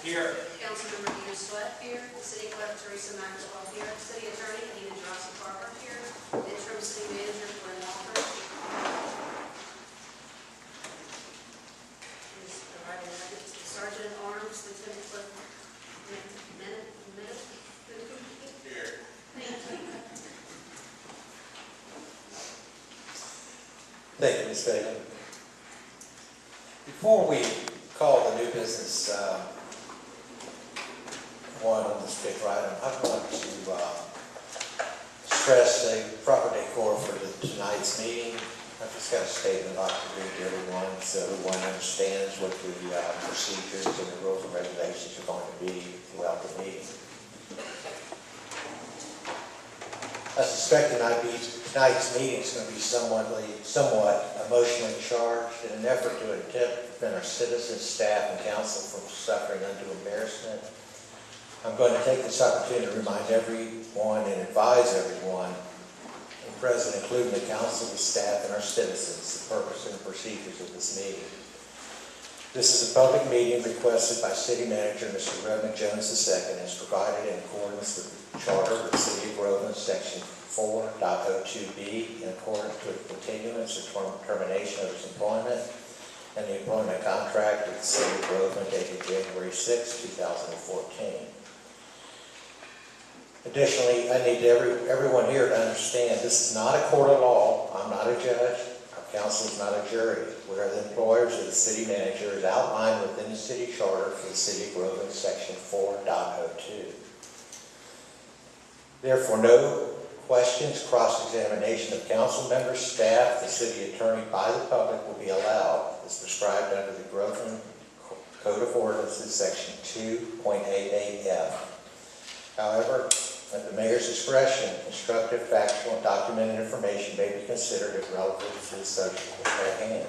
Here. Councilmember Peter Sweat here. City Clerk Teresa Maxwell here. City Attorney Anita Johnson Parker here. Interim City Manager Glenn Walker. Is providing evidence to Sergeant at Arms, Lieutenant Cliff Minute. Here. Thank you, Ms. Fagan. Before we call the new business one on this big item, I want to stress the proper decor for tonight's meeting. I've just got a statement I'd like to read to everyone so everyone understands what the procedures and the rules and regulations are going to be throughout the meeting. I suspect tonight's meeting is going to be somewhat emotionally charged. In an effort to attempt to prevent our citizens, staff, and council from suffering undue embarrassment, I'm going to take this opportunity to remind everyone and advise everyone present, including the council, the staff, and our citizens, the purpose and procedures of this meeting. This is a public meeting requested by City Manager Mr. Groveland Jones II, as provided in accordance with the Charter of the City of Groveland, Section 4.02b, in accordance with the continuance or termination of his employment and the employment contract with the City of Groveland dated January 6, 2014. Additionally, I need everyone here to understand this is not a court of law. I'm not a judge. Our council is not a jury. We are the employers of the city manager as outlined within the city charter for the City of Groveland, Section 4.02. Therefore, no questions, cross-examination of council members, staff, the city attorney by the public will be allowed as prescribed under the Groveland Code of Ordinances, Section 2.88F. However, at the mayor's discretion, constructive, factual, and documented information may be considered if relevant to the subject at hand.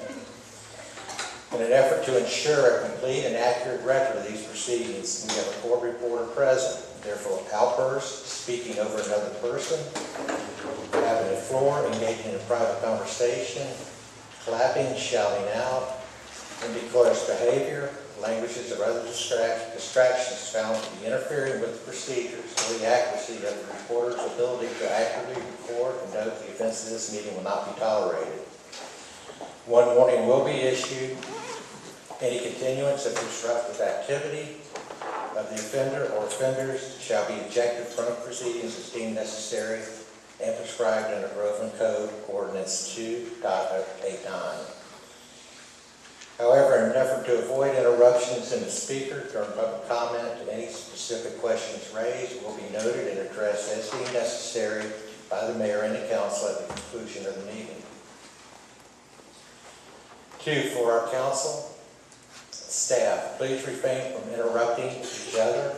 In an effort to ensure a complete and accurate record of these proceedings, we have a court reporter present. Therefore, outbursts, speaking over another person, having the floor, engaging in a private conversation, clapping, shouting out, indecorous behavior, languages or other distractions found to be interfering with the procedures or the accuracy of the reporter's ability to accurately record and note the events of this meeting will not be tolerated. One warning will be issued. Any continuance of disruptive activity of the offender or offenders shall be ejected from the proceedings as deemed necessary and prescribed under Groveland Code Ordinance 2.89. However, in an effort to avoid interruptions in the speaker during public comment, any specific questions raised will be noted and addressed as deemed necessary by the mayor and the council at the conclusion of the meeting. 2, for our council, staff, please refrain from interrupting each other.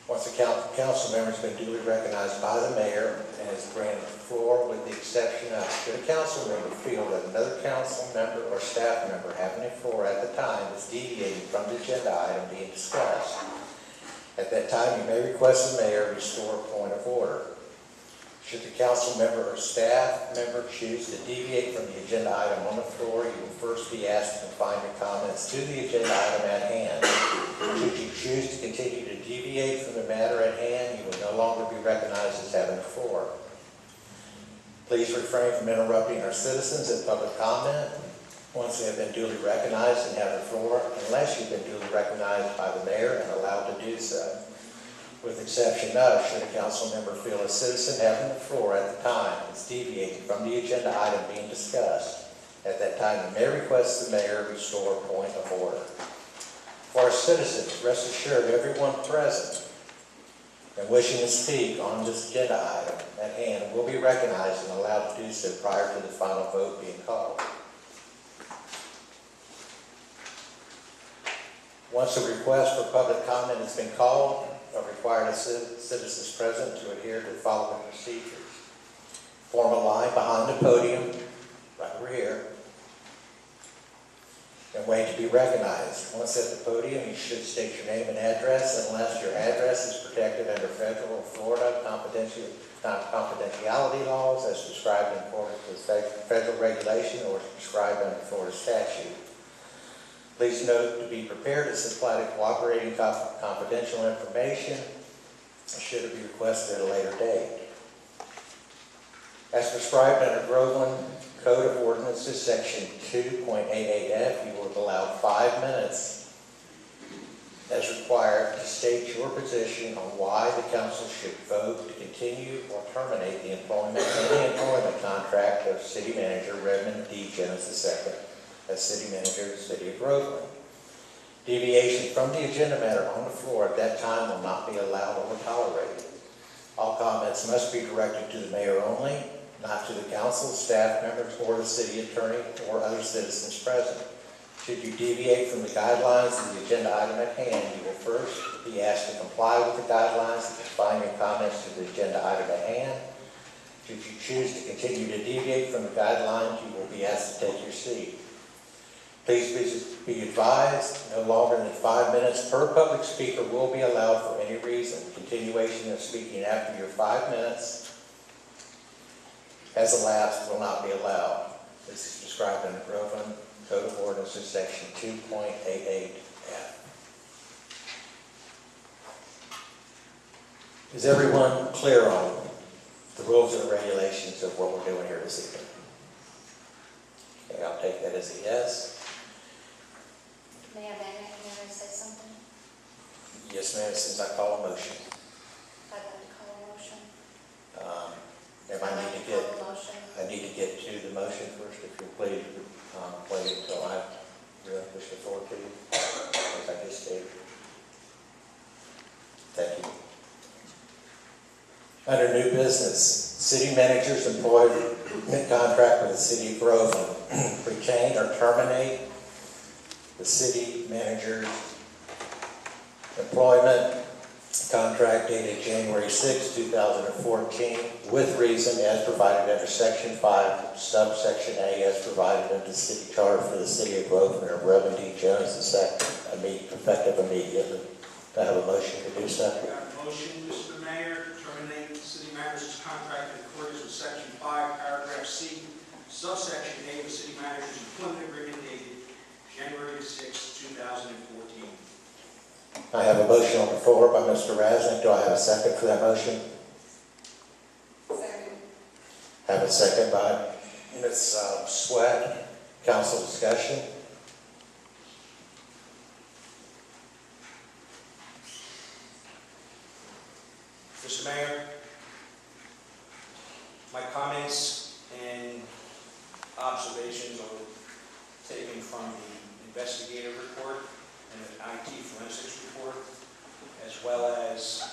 Once a council member has been duly recognized by the mayor and is granted the floor, with the exception of, should a council member feel that another council member or staff member having the floor at the time is deviating from the agenda item being discussed, at that time you may request the mayor restore a point of order. Should the council member or staff member choose to deviate from the agenda item on the floor, you will first be asked to confine your comments to the agenda item at hand. Should you choose to continue to deviate from the matter at hand, you will no longer be recognized as having the floor. Please refrain from interrupting our citizens in public comment once they have been duly recognized and have the floor, unless you've been duly recognized by the mayor and allowed to do so. With exception of, should a council member feel a citizen having the floor at the time is deviating from the agenda item being discussed, at that time you may request the mayor restore a point of order. For our citizens, rest assured everyone present and wishing to speak on this agenda item at hand will be recognized and allowed to do so prior to the final vote being called. Once a request for public comment has been called, require the citizens present to adhere to the following procedures. Form a line behind the podium, right over here, and wait to be recognized. Once at the podium, you should state your name and address, unless your address is protected under federal or Florida confidentiality laws as prescribed in accordance with federal regulation or prescribed under Florida statute. Please note to be prepared to supply the cooperating confidential information should it be requested at a later date. As prescribed under Groveland Code of Ordinances, Section 2.88F, you will be allowed 5 minutes as required to state your position on why the council should vote to continue or terminate the employment contract of City Manager Redmond D. Jones II as City Manager of the City of Groveland. Deviation from the agenda matter on the floor at that time will not be allowed or tolerated. All comments must be directed to the mayor only, not to the council, staff members, or the city attorney, or other citizens present. Should you deviate from the guidelines of the agenda item at hand, you will first be asked to comply with the guidelines and confine your comments to the agenda item at hand. Should you choose to continue to deviate from the guidelines, you will be asked to take your seat. Please be advised, no longer than 5 minutes per public speaker will be allowed for any reason. Continuation of speaking after your 5 minutes has elapsed will not be allowed. This is described in the Groveland Code of Ordinances, Section 2.88F. Is everyone clear on the rules and regulations of what we're doing here this evening? Okay, I'll take that as a yes. May I say something? Yes, ma'am, since I call a motion. I'd like to call a motion. I need to get to the motion first, if you'll please wait until I relinquish the floor to you, as I just stated. Thank you. Under new business, city manager's employment contract with the city of Groveland. Retain or terminate the city manager's employment contract dated January 6, 2014, with reason as provided under Section 5, subsection A, as provided under the city charter for the city of Groveland, or Redmond D. Jones II, effective immediately. Do I have a motion to do so? I got a motion, Mr. Mayor, to terminate the city manager's contract in accordance with Section 5, paragraph C, subsection A of the city manager's employment agreement dated January 6, 2014. I have a motion on the floor by Mr. Raznick. Do I have a second for that motion? Second. Have a second by Ms. Sweat. Council discussion. Mr. Mayor, my comments and observations are taken from the investigative report and the IT forensics report, as well as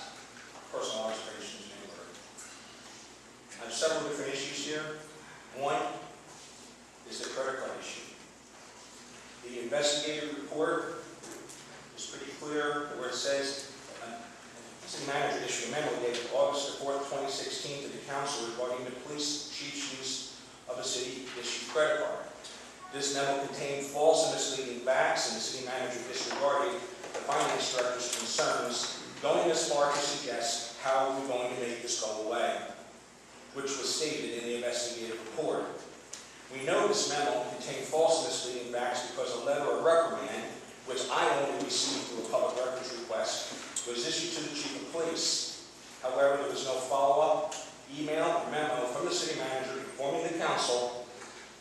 personal observations in the report. I have several different issues here. One is the credit card issue. The investigative report is pretty clear where it says the city manager issued a memo dated August 4, 2016 to the council regarding the police chief's use of a city issued credit card. This memo contained false and misleading facts, and the city manager disregarded the finance director's concerns, going as far to suggest how we're going to make this go away, which was stated in the investigative report. We know this memo contained false and misleading facts because a letter of reprimand, which I only received through a public records request, was issued to the chief of police. However, there was no follow-up, email, or memo from the city manager informing the council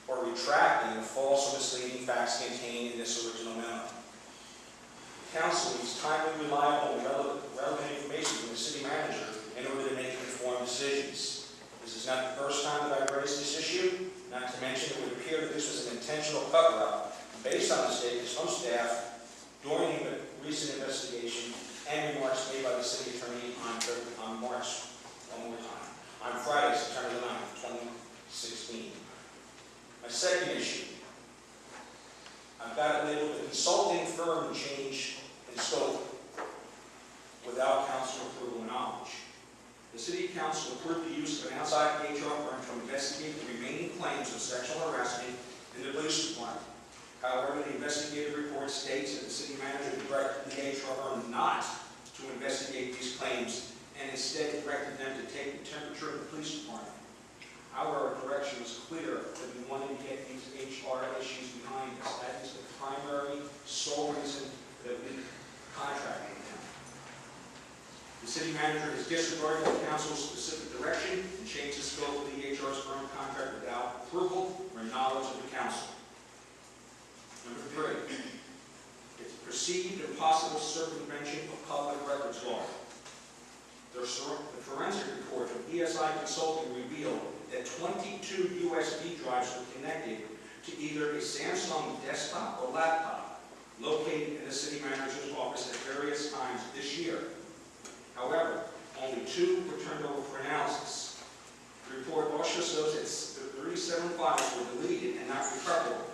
or retracting the false or misleading facts contained in this original memo. The council needs timely, reliable, and relevant information from the city manager in order to make informed decisions. This is not the first time that I've raised this issue. Not to mention, it would appear that this was an intentional cover-up based on the statements from staff during the recent investigation and remarks made by the city attorney on March, one more time, on Friday, September 9th, 2016. My second issue, I've got it labeled the consulting firm change in scope without council approval and knowledge. The city council approved the use of an outside HR firm to investigate the remaining claims of sexual harassment in the police department. However, the investigative report states that the city manager directed the HR firm not to investigate these claims and instead directed them to take the temperature of the police department. our direction was clear that we wanted to get these HR issues behind us. That is the primary, sole reason that we contracted with them. The city manager has disregarded the council's specific direction and changed the scope of the HR's current contract without approval or knowledge of the council. Number 3, it's perceived and possible circumvention of public records law. The forensic report from ESI Consulting revealed that 22 USB drives were connected to either a Samsung desktop or laptop located in the city manager's office at various times this year. However, only 2 were turned over for analysis. The report also shows that 37 files were deleted and not recoverable.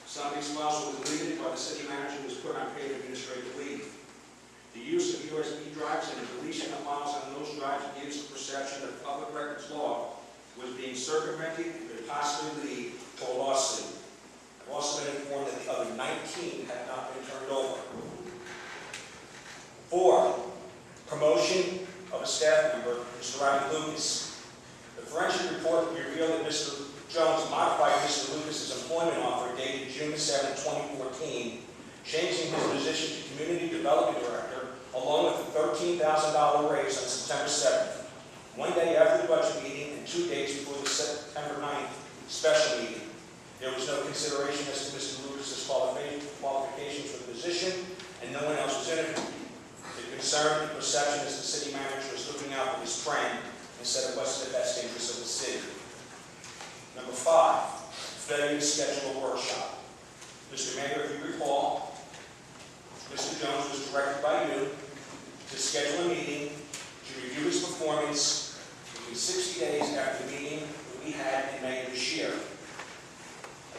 Some of these files were deleted while the city manager was put on paid administrative leave. The use of USB drives and the deletion of files on those drives gives the perception that public records law was being circumvented and could possibly lead to a lawsuit. I've also been informed that the other 19 have not been turned over. 4, promotion of a staff member, Mr. Rodney Lucas. The forensic report revealed that Mr. Jones modified Mr. Lucas's employment offer dated June 7, 2014, changing his position to Community Development Director, along with a $13,000 raise on September 7th, 1 day after the budget meeting and 2 days before the September 9th special meeting. There was no consideration as to Mr. Lucas's qualifications for the position, and no one else was interviewed. The concern and perception is the city manager was looking out for his friend instead of what's in the best interest of the city. Number 5, failure to schedule a workshop. Mr. Mayor, if you recall, Mr. Jones was directed by you to schedule a meeting to review his performance within 60 days after the meeting that we had in May of this year.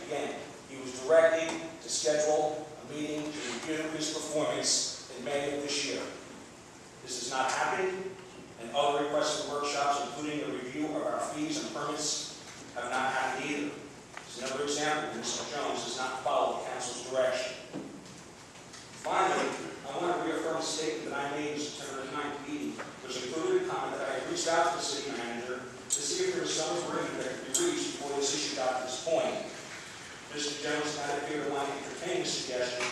Again, he was directed to schedule a meeting to review his performance in May of this year. This has not happened, and other requested workshops, including a review of our fees and permits, have not happened either. It's another example that Mr. Jones does not follow the council's direction. Finally, I want to reaffirm a statement that I made in September 9th meeting, which included a comment that I had reached out to the city manager to see if there was some agreement that could be reached before this issue got to this point. Mr. Jones did not appear to want to entertain the suggestion.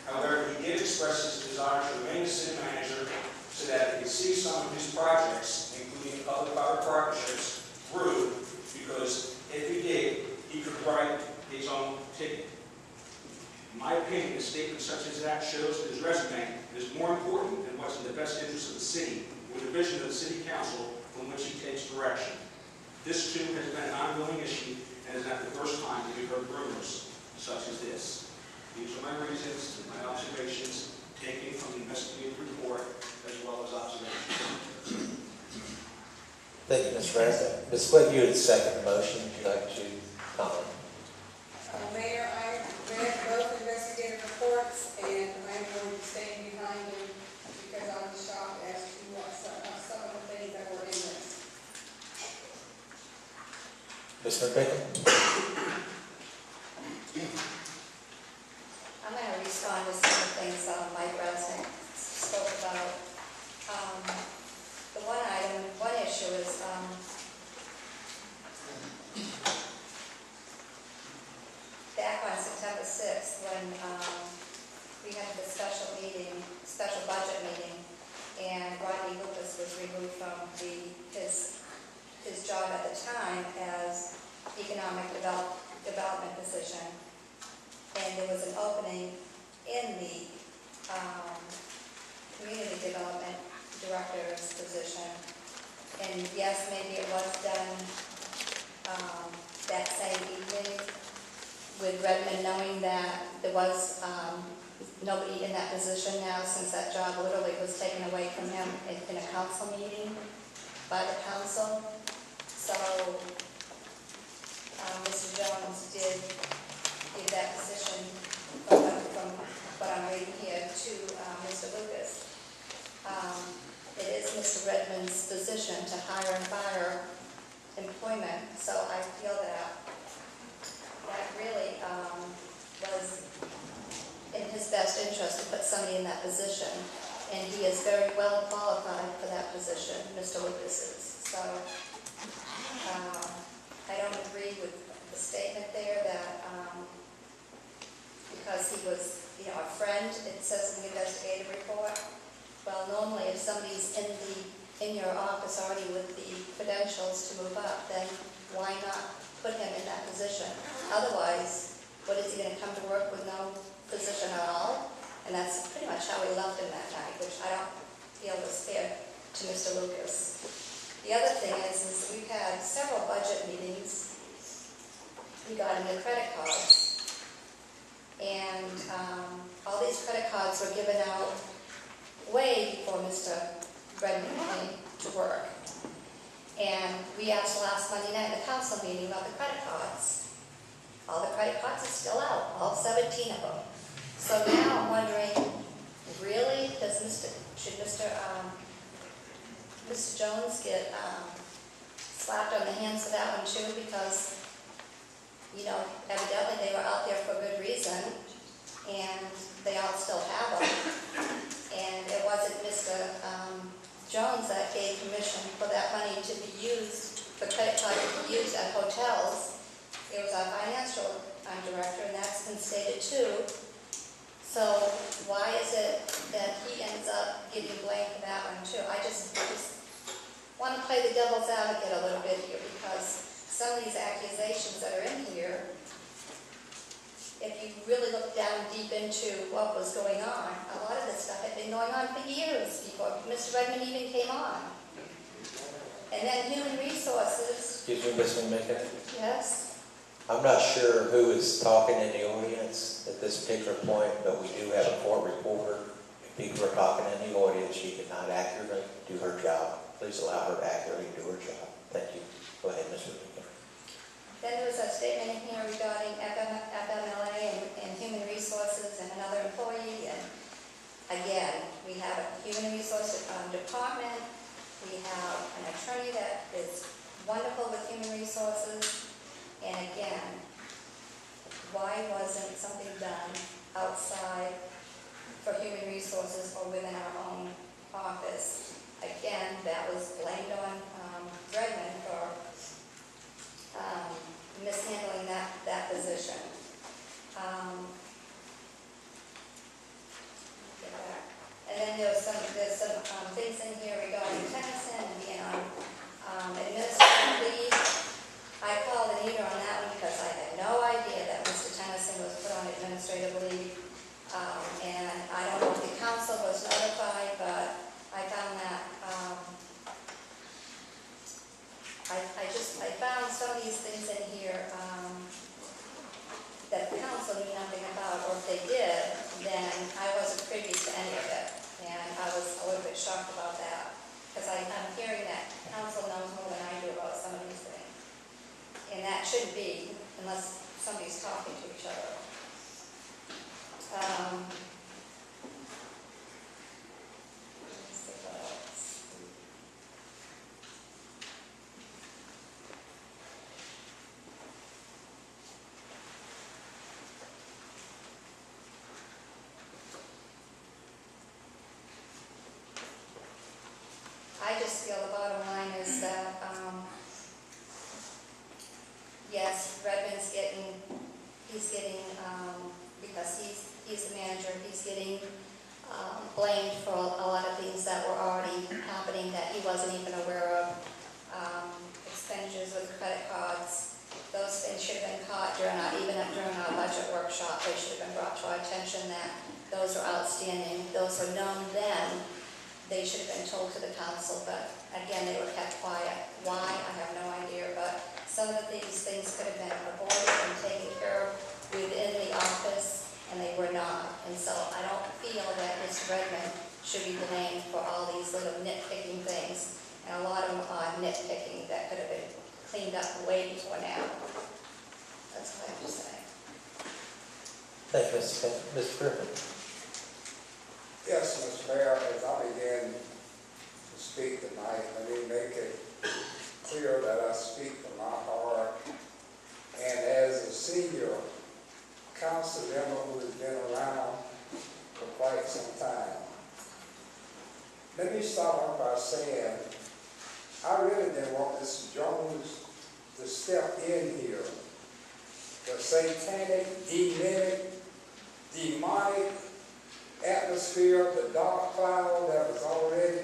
However, he did express his desire to remain the city manager so that he could see some of his projects, including public-private partnerships, through, because if he did, he could write his own ticket. In my opinion, a statement such as that shows that his resume is more important than what's in the best interest of the city, with the vision of the city council from which he takes direction. This, too, has been an ongoing issue and is not the first time that we've heard rumors such as this. These are my reasons and my observations taken from the investigative report as well as observations. Thank you, Ms. Francis. Ms. Flynn, you had second the motion. Would you like to comment? Mayor, I read both investigative reports, and I'm going to stand behind them because I was shocked as to what some of the things that were in this. Ms. McPicken? I'm going to respond to some of the things Mike Resnick spoke about. The one issue is back on September 6th when we had the special budget meeting, and Rodney Lucas was removed from his job at the time as economic development position, and there was an opening in the community development director's position. And yes, maybe it was done that same evening with Redmond, knowing that there was nobody in that position now, since that job literally was taken away from him in a council meeting by the council. So Mr. Jones did give that position from what I'm reading here to Mr. Lucas. It is Mr. Redmond's position to hire and fire employment, so I feel that really was in his best interest to put somebody in that position, and he is very well qualified for that position, Mr. Lucas is. So I don't agree with the statement there that, because he was, a friend, it says in the investigative report. Well, normally if somebody's in your office already with the credentials to move up, then why not put him in that position? Otherwise, what is he gonna come to work with no position at all? And that's pretty much how we left him that night, which I don't feel was fair to Mr. Lucas. The other thing is we've had several budget meetings regarding the credit cards. And all these credit cards were given out way before Mr. Redmond came to work. And we asked last Monday night in the council meeting about the credit cards. All the credit cards are still out, all 17 of them. So now I'm wondering, really, should Mr. Jones get slapped on the hands for that one too? Because, evidently they were out there for a good reason, and they all still have them. And it wasn't Mr. Jones that gave permission for that money to be used, for credit card to be used at hotels. It was our financial director, and that's been stated too. So why is it that he ends up getting blamed for that one too? I just want to play the devil's advocate a little bit here, because some of these accusations that are in here, if you really look down deep into what was going on, a lot of this stuff had been going on for years before Mr. Redmond even came on. And then human resources, Excuse me, Ms. McMicken. yes, I'm not sure who is talking in the audience at this particular point, but we do have a court reporter. If people are talking in the audience, she cannot accurately do her job. Please allow her to accurately do her job. Thank you. Go ahead, Mr. McMicken. then there was a statement in here regarding FMLA and human resources and another employee. And again, we have a human resources department. We have an attorney that is wonderful with human resources. And again, why wasn't something done outside for human resources or within our own office? Again, that was blamed on Redmond for mishandling that position. And then there's some things in here regarding Tennyson and being on administrative leave. I called Anita on that one because I had no idea that Mr. Tennyson was put on administrative leave. And I don't know if the council was notified, but I found that, I found some of these things in here that the council knew nothing about, or if they did, then I wasn't privy to any of it. And I was a little bit shocked about that, because I'm hearing that council knows more than I do about some of these things. And that shouldn't be, unless somebody's talking to each other. Let's see what else. I just feel the bottom line is that, yes, Redmond's he's getting, because he's the manager, he's getting blamed for a lot of things that were already happening that he wasn't even aware of. Expenditures with credit cards, those things should have been caught during our budget workshop. They should have been brought to our attention that those are outstanding. Those were known then. They should have been told to the council, but again, they were kept quiet. Why? I have no idea, but some of these things could have been avoided and taken care of within the office, and they were not. And so I don't feel that Mr. Redmond should be blamed for all these little nitpicking things, and a lot of them are nitpicking that could have been cleaned up way before now. That's what I have to say. Thank you, Mr. Griffin. Yes, Mr. Mayor, as I begin to speak tonight, let me make it clear that I speak from my heart. And as a senior council member who has been around for quite some time, let me start off by saying I really didn't want Mr. Jones to to step in here. The satanic, demonic atmosphere, the dark cloud that was already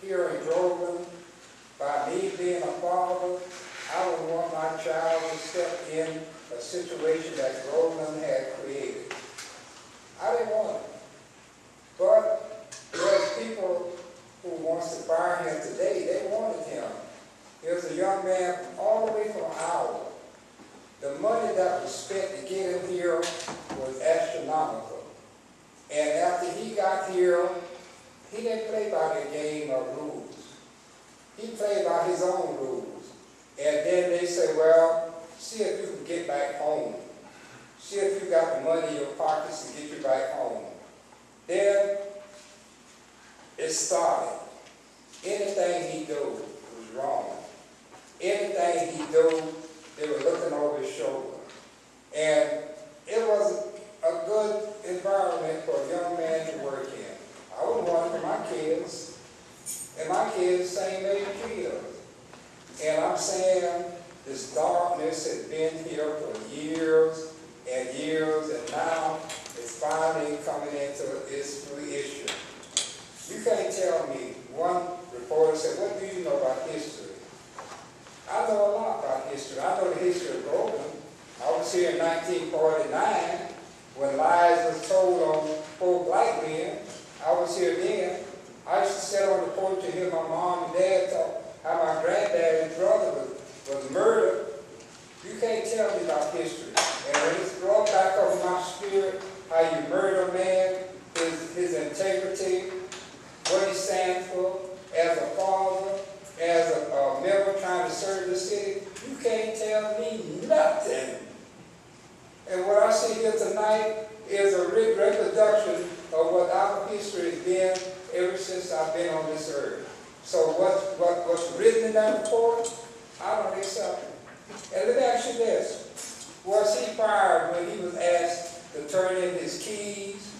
here in Groveland. By me being a father, I would want my child to step in a situation that Groveland had created. I didn't want it. But there's people who wants to fire him today. They wanted him. Here's a young man all the way from Iowa. The money that was spent to get him here was astronomical. And after he got here, he didn't play by the game of rules. He played by his own rules. And then they say, well, see if you can get back home. See if you got the money in your pockets to get you back home. Then it started. Anything he do was wrong. Anything he do, they were looking over his shoulder. And it wasn't a good environment for a young man to work in. I wouldn't want it for my kids. And my kids, same age kids. And I'm saying this darkness has been here for years and years, and now it's finally coming into its fruition. You can't tell me. One reporter said, what do you know about history? I know a lot about history. I know the history of Groveland. I was here in 1949 when lies was told on poor black men. I was here then. I used to sit on the porch to hear my mom and dad talk how my granddad and brother was murdered. You can't tell me about history. And when it's brought back over my spirit, how you murder a man, his integrity, what he stands for, as a father, as a member trying to serve the city, you can't tell me nothing. And what I see here tonight is a reproduction of what our history has been ever since I've been on this earth. So what's written in that report, I don't accept it. And let me ask you this. Was he fired when he was asked to turn in his keys,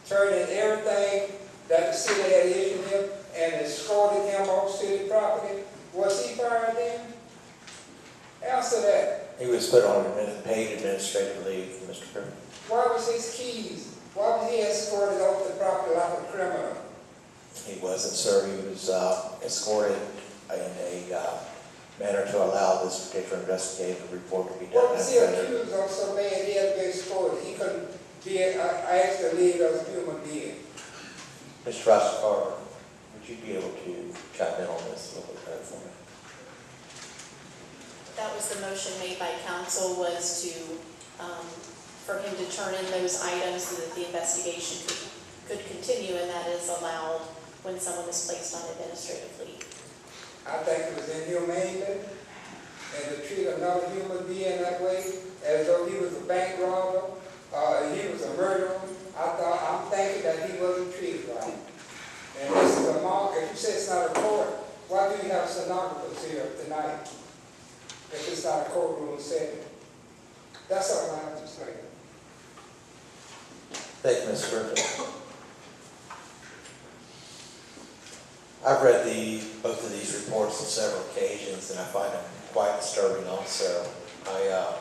turn in everything that the city had issued him, and escorted him off city property? Was he fired then? Answer that. He was put on paid administrative leave, Mr. Chairman. Why was his keys? Why was he escorted off the property like a criminal? He wasn't, sir. He was escorted in a manner to allow this particular investigative report to be done. What was he accused of so bad he had to be escorted? He couldn't be asked to leave as a human being. Mr. Rostafaro, would you be able to chime in on this a little bit better for me? That was the motion made by council, was to, for him to turn in those items so that the investigation could continue, and that is allowed when someone is placed on administrative leave. I think it was inhumane and to treat another human being that way, as though he was a bank robber, he was a murderer. I'm thinking that he wasn't treated right. And this is a mark. If you say it's not a court, why do you have stenographers here tonight if it's not a courtroom setting? That's all I have to say. Thank you, Mr. Griffin. I've read both of these reports on several occasions, and I find them quite disturbing also. I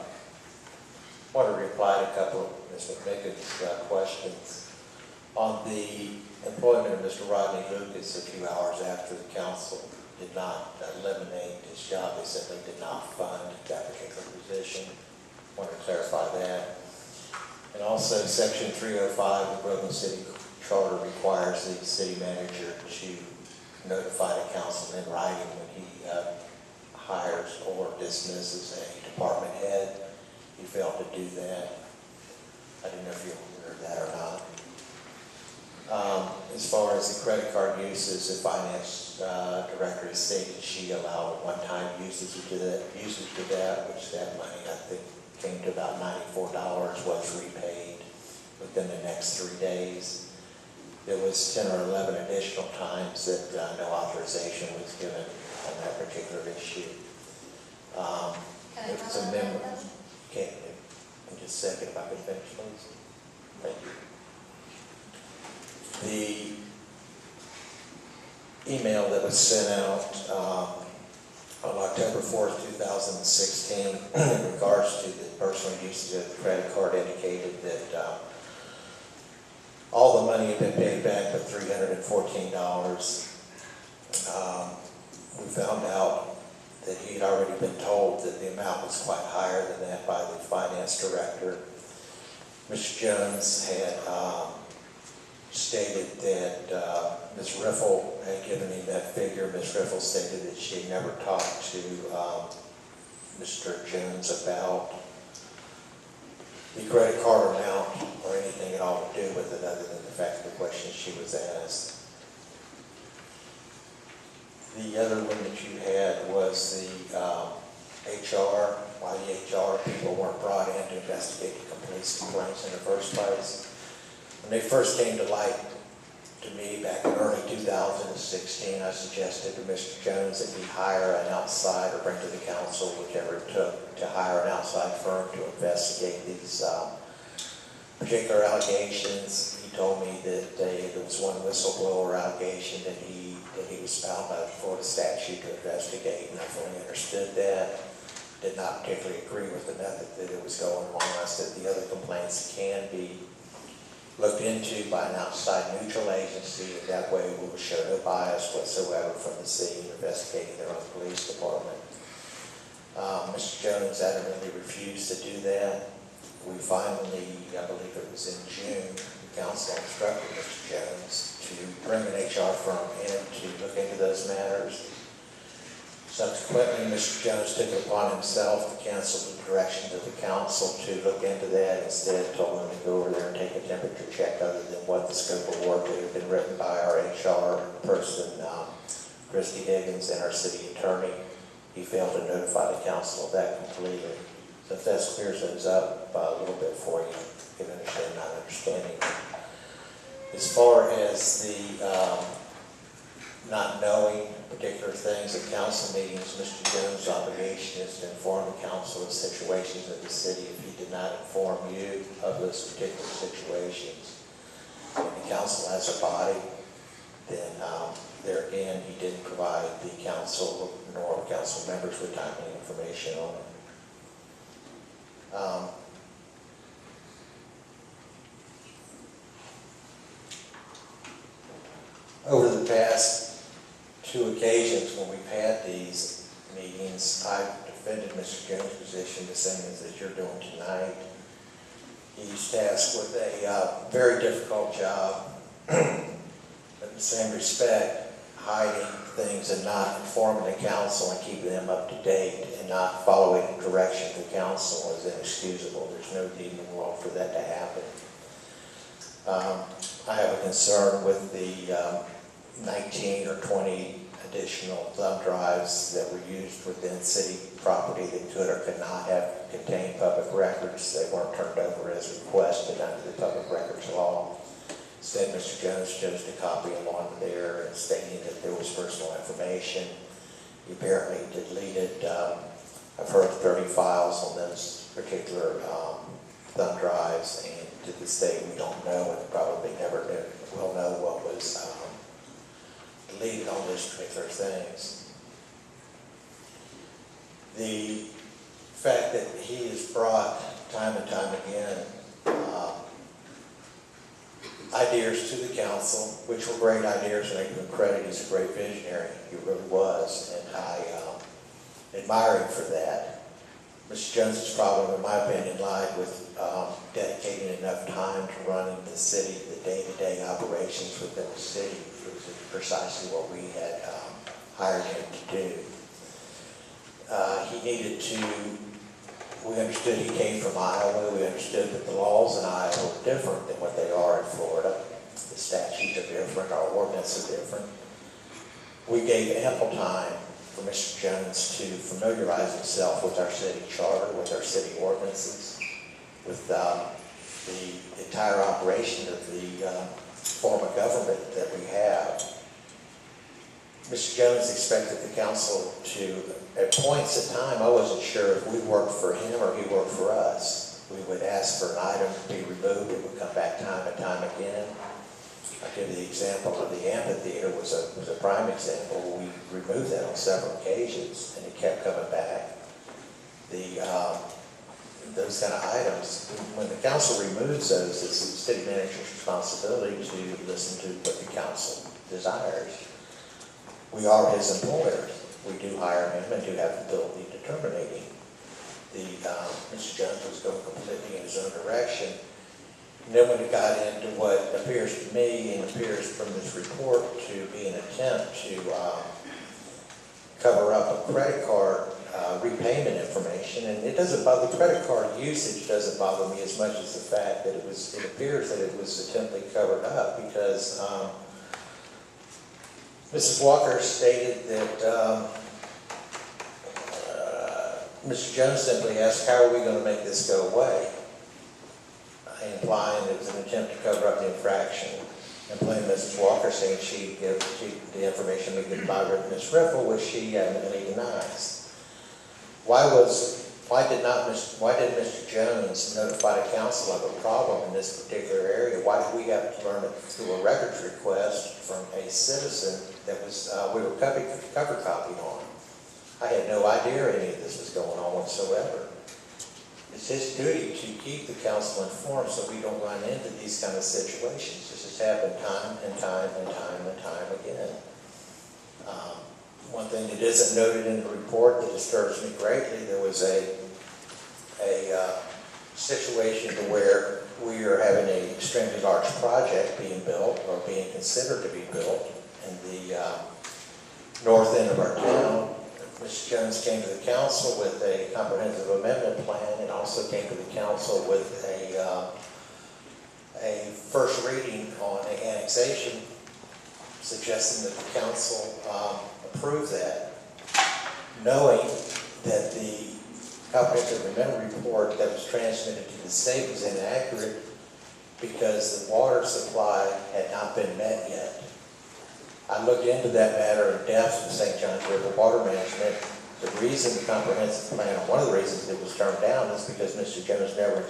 want to reply to a couple of Ms. McMicken's questions. On the employment of Mr. Rodney Lucas a few hours after the council did not eliminate his job, they simply did not fund that particular position. I want to clarify that. And also, Section 305 of the Groveland City Charter requires the city manager to notify the council in writing when he hires or dismisses a department head. He failed to do that. I didn't know if you were aware of that or not. As far as the credit card uses, the finance director has stated she allowed one-time usage to that, which that money, I think, came to about $94, was repaid within the next 3 days. There was 10 or 11 additional times that no authorization was given on that particular issue. Can I It was a comment on memo. that? Okay, in just a second, if I could finish, please. Thank you. The email that was sent out on October 4th, 2016, in regards to the personal usage of the credit card, indicated that all the money had been paid back but $314. We found out that he had already been told that the amount was quite higher than that by the finance director. Mr. Jones had stated that Ms. Riffle had given him that figure. Ms. Riffle stated that she had never talked to Mr. Jones about the credit card amount or anything at all to do with it other than the fact of the questions she was asked. The other one that you had was the HR, why the HR people weren't brought in to investigate the police complaints in the first place. When they first came to light to me back in early 2016, I suggested to Mr. Jones that he hire an outside, or bring to the council, whichever it took, to hire an outside firm to investigate these particular allegations. He told me that there was one whistleblower allegation that he was found by the Florida statute to investigate, and I fully understood that. Did not particularly agree with the method that it was going on. I said the other complaints can be looked into by an outside neutral agency, and that way we will show no bias whatsoever from the city investigating their own police department. Mr. Jones adamantly refused to do that. We finally, I believe it was in June, the council instructed Mr. Jones to bring an HR firm in to look into those matters. Subsequently, Mr. Jones took it upon himself to cancel the direction of the council to look into that. Instead, told him to go over there and take a temperature check other than what the scope of work that had been written by our HR person, Christy Higgins, and our city attorney. He failed to notify the council of that completely. So if that clears those up a little bit for you, you can understand not understanding. As far as the not knowing particular things at council meetings, Mr. Jones' obligation is to inform the council of situations in the city. If he did not inform you of those particular situations, and the council has a body, then there again, he didn't provide the council nor council members with timely information on it. Over the past 2 occasions when we've had these meetings, I've defended Mr. Jones' position the same as that you're doing tonight. He's tasked with a very difficult job, but in the same respect, hiding things and not informing the council and keeping them up to date and not following the direction of the council is inexcusable. There's no need in the world for that to happen. I have a concern with the 19 or 20 additional thumb drives that were used within city property that could or could not have contained public records. They weren't turned over as requested under the public records law. Instead, Mr. Jones chose to copy them onto there and stating that there was personal information. He apparently deleted, I've heard 30 files on those particular thumb drives, and to this day we don't know, and probably never will know what was deleted on those particular things. The fact that he has brought time and time again ideas to the council, which were great ideas, and I give him credit. He's a great visionary. He really was, and I admire him for that. Mr. Jones's problem, in my opinion, lied with dedicating enough time to running the city, the day-to-day operations within the city. It was precisely what we had hired him to do. He needed to, we understood he came from Iowa. We understood that the laws in Iowa were different than what they are in Florida. The statutes are different, our ordinances are different. We gave ample time for Mr. Jones to familiarize himself with our city charter, with our city ordinances, with the entire operation of the form of government that we have. Mr. Jones expected the council to, at points in time, I wasn't sure if we worked for him or he worked for us. We would ask for an item to be removed. It would come back time and time again. I give the example of the amphitheater was a prime example. We removed that on several occasions, and it kept coming back. Those kind of items, when the council removes those, it's the city manager's responsibility to listen to what the council desires. We are his employers. We do hire him and do have the ability to terminate him. Mr. Jones was going completely in his own direction. And then when it got into what appears to me and appears from this report to be an attempt to cover up a credit card repayment information, and it doesn't bother, the credit card usage doesn't bother me as much as the fact that it appears that it was attempted covered up, because Mrs. Walker stated that Mr. Jones simply asked, how are we going to make this go away? Implying it was an attempt to cover up the infraction. And blame Mrs. Walker, saying she'd give the information we given by Ms. Riffle, which she adamantly denies. Why did Mr. Jones notify the council of a problem in this particular area? Why did we have to learn it through a records request from a citizen that was we were cover copied on? I had no idea any of this was going on whatsoever. It's his duty to keep the council informed so we don't run into these kind of situations. This has happened time and time and time and time again. One thing that isn't noted in the report that disturbs me greatly, there was a situation to where we are having an extremely large project being built or being considered to be built in the north end of our town. Mr. Jones came to the council with a comprehensive amendment plan and also came to the council with a first reading on the annexation, suggesting that the council approve that, knowing that the comprehensive amendment report that was transmitted to the state was inaccurate because the water supply had not been met yet. I looked into that matter in depth with St. John's River Water Management. The reason the comprehensive plan, one of the reasons it was turned down, is because Mr. Jones never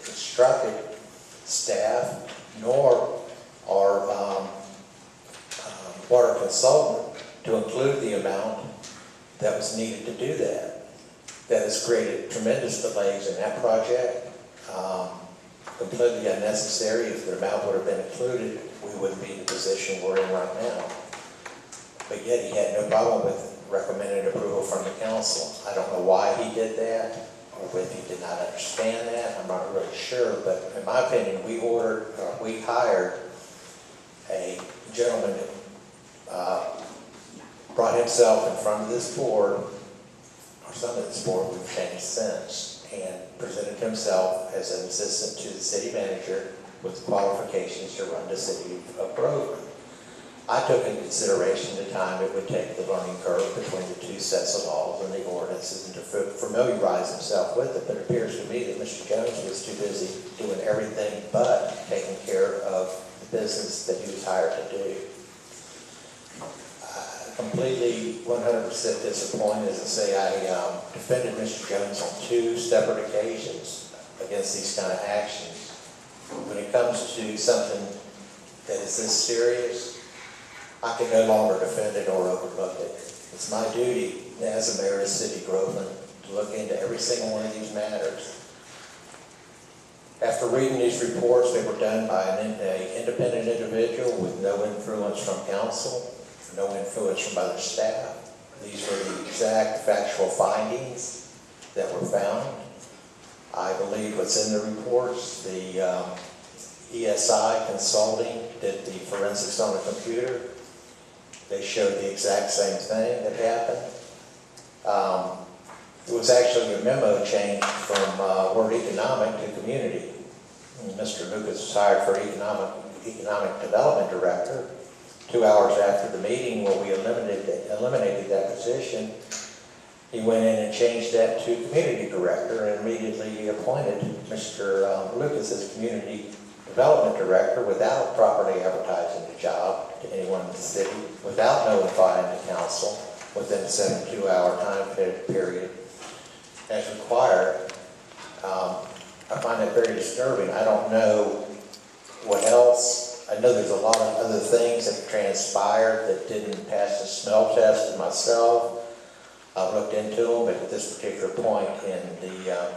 instructed staff nor our water consultant to include the amount that was needed to do that. That has created tremendous delays in that project. Completely unnecessary. If the amount would have been included, we wouldn't be in the position we're in right now. But yet he had no problem with recommended approval from the council. I don't know why he did that, or if he did not understand that. I'm not really sure, but in my opinion, we hired a gentleman that brought himself in front of this board, or some of this board, we've changed since, and presented himself as an assistant to the city manager with qualifications to run the city of Groveland. I took into consideration the time it would take, the learning curve between the two sets of laws and the ordinances, and to familiarize himself with it. But it appears to me that Mr. Jones was too busy doing everything but taking care of the business that he was hired to do. Completely 100% disappointed. As I say, I defended Mr. Jones on 2 separate occasions against these kind of actions. When it comes to something that is this serious, I can no longer defend it or overlook it. It's my duty as a mayor of the city of Groveland to look into every single one of these matters. After reading these reports, they were done by an independent individual with no influence from council, no influence from other staff. These were the exact factual findings that were found. I believe what's in the reports. The ESI Consulting did the forensics on the computer. They showed the exact same thing that happened. It was actually a memo change from word economic to community. And Mr. Lucas was hired for economic development director. 2 hours after the meeting where we eliminated that position, he went in and changed that to community director and immediately appointed Mr. Lucas as community development director without properly advertising the job to anyone in the city, without notifying the council within a 72-hour time period as required. I find that very disturbing. I don't know what else I know there's a lot of other things that transpired that didn't pass the smell test of myself. I've looked into them, but at this particular point in the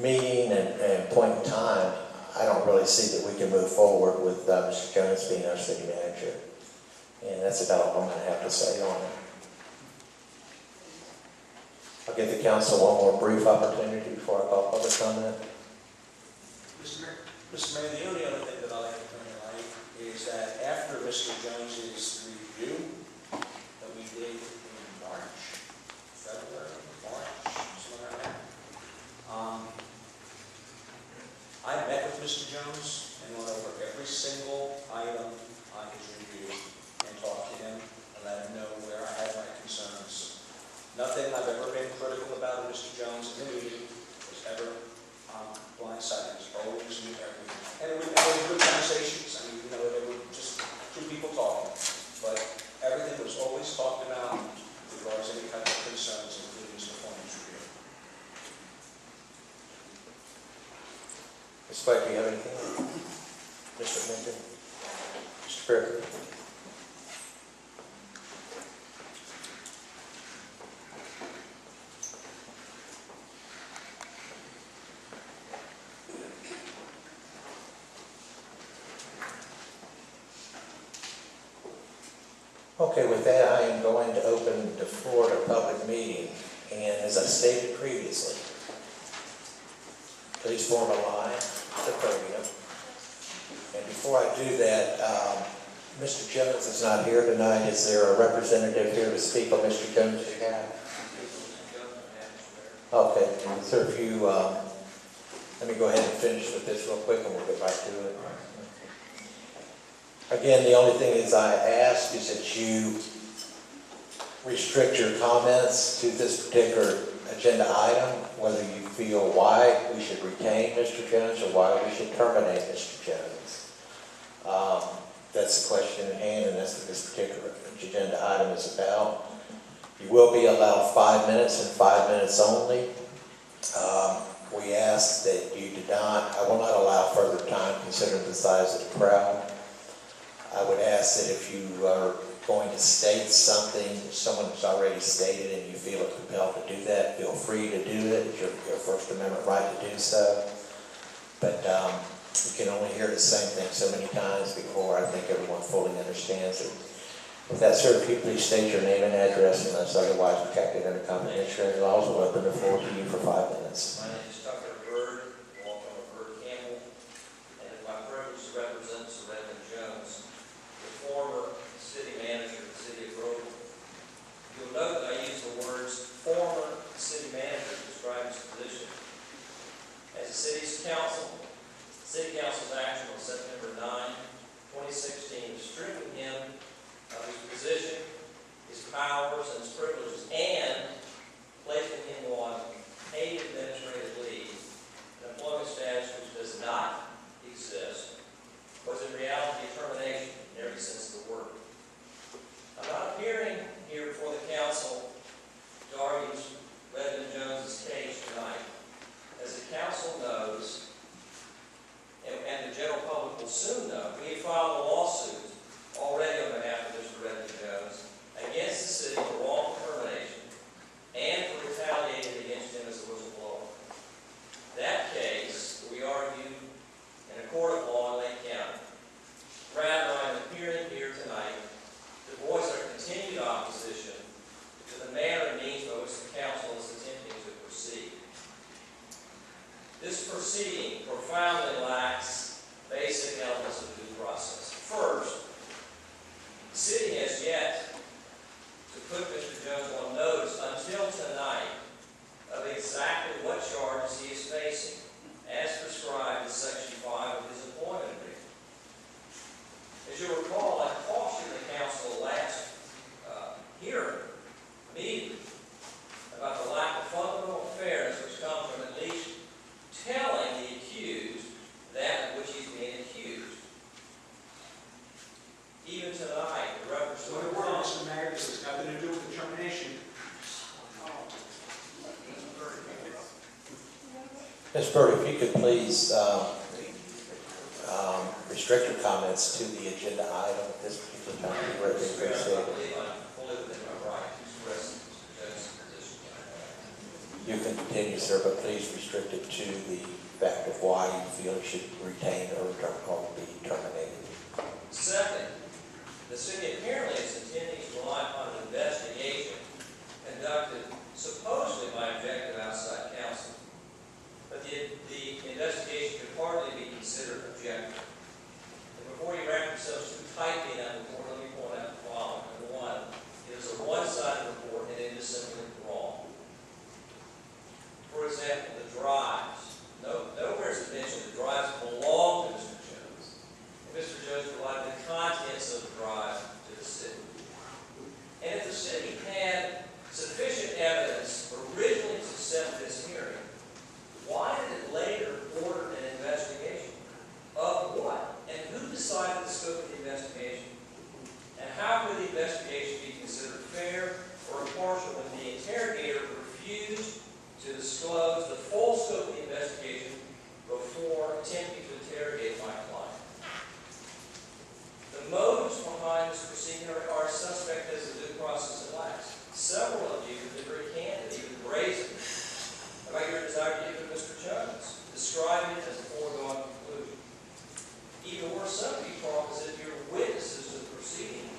meeting and point in time, I don't really see that we can move forward with Mr. Jones being our city manager. And that's about all I'm going to have to say on it. I'll give the council one more brief opportunity before I call public comment. Mr. Mayor, the only other thing that I'd like to bring to light is that after Mr. Jones's review that we did in February, March, something like that, I met with Mr. Jones and went over every single item on his review and talked to him and let him know where I had my concerns. Nothing I've ever been critical about Mr. Jones in the meeting was ever blindsided. He always knew everything. And it was good conversations. I mean, they were just two people talking. But everything was always talked about as far as any kind of concerns, including his performance review. Ms. White, do you have anything? Mr. Minton? Mr. Griffin? Okay, with that, I am going to open the floor to public meeting. And as I stated previously, please form a line at the podium. And before I do that, Mr. Jones is not here tonight. Is there a representative here to speak on Mr. Jones' behalf? Okay, so if you, let me go ahead and finish with this real quick and we'll get right to it. Again, the only thing is I ask is that you restrict your comments to this particular agenda item, whether you feel why we should retain Mr. Jones or why we should terminate Mr. Jones. That's the question at hand, and that's what this particular agenda item is about. You will be allowed 5 minutes and 5 minutes only. We ask that you do not, I will not allow further time considering the size of the crowd. I would ask that if you are going to state something that someone has already stated and you feel compelled to do that, feel free to do it. It's your First Amendment right to do so. But you can only hear the same thing so many times before I think everyone fully understands it. With that, sir, if you please state your name and address unless otherwise protected under confidentiality laws, we'll open the floor to you for 5 minutes. My name is Tucker Bird, walking with Bird Campbell, and it's my privilege to represent Sir Edmund Jones, the former city manager of the city of Groveland. You'll note that I use the words former city manager to describe his position. As the city's council, city council's action on September 9, 2016 stripping him of his position, his powers, and his privileges, and placing him on paid administrative leave, an employment status which does not exist, was in reality termination in every sense of the word. I'm not appearing here before the council to argue Edmund Jones' case tonight. As the council knows, and the general public will soon know, we have filed a lawsuit already on behalf of Mr. Edmund Jones against the city for wrongful termination and for retaliating against him as a whistleblower. That case, we argued in a court of law in Lake County. Rather, I'm appearing here tonight to voice our continued opposition to the manner and means by which the council is attempting to proceed. This proceeding profoundly lacks basic elements of due process. First, the city has yet to put Mr. Jones on notice until tonight of exactly what charges he is facing, as prescribed in Section 5 of his employment agreement. As you recall, I cautioned the council last meeting about the lack of fundamental fairness which comes from at least telling the accused that of which he's being accused. Even tonight, the reference to Point of order, Mr. Mayor, this has nothing to do with the termination. Ms. Bird, if you could please restrict restrict your comments to the agenda item at this particular time. I believe I'm fully within my right to express Mr. Jones' position. You can continue, sir, but please restrict it to the fact of why you feel it should retain or be terminated. Second, the city apparently is intending to rely upon an investigation conducted supposedly by objective outside counsel. But the investigation could hardly be considered objective. And before you wrap yourselves too tightly in that report, let me point out the following. Number one, it is a one-sided report and it is simply wrong. For example, the drives. Nowhere is it mentioned the drives belong to Mr. Jones. And Mr. Jones provided the contents of the drive to the city. And if the city had sufficient evidence originally to set this hearing, why did it later order an investigation? Of what? And who decided the scope of the investigation? And how could the investigation be considered fair or impartial when the interrogator refused to disclose the full scope of the investigation before attempting to interrogate my client? The motives behind this proceeding are suspect as the due process it lacks. Several of you have been very candid, even brazen, about your desire to give to Mr. Jones, describing it as a foregone conclusion. Even worse, some of you talk as if you're witnesses to the proceeding,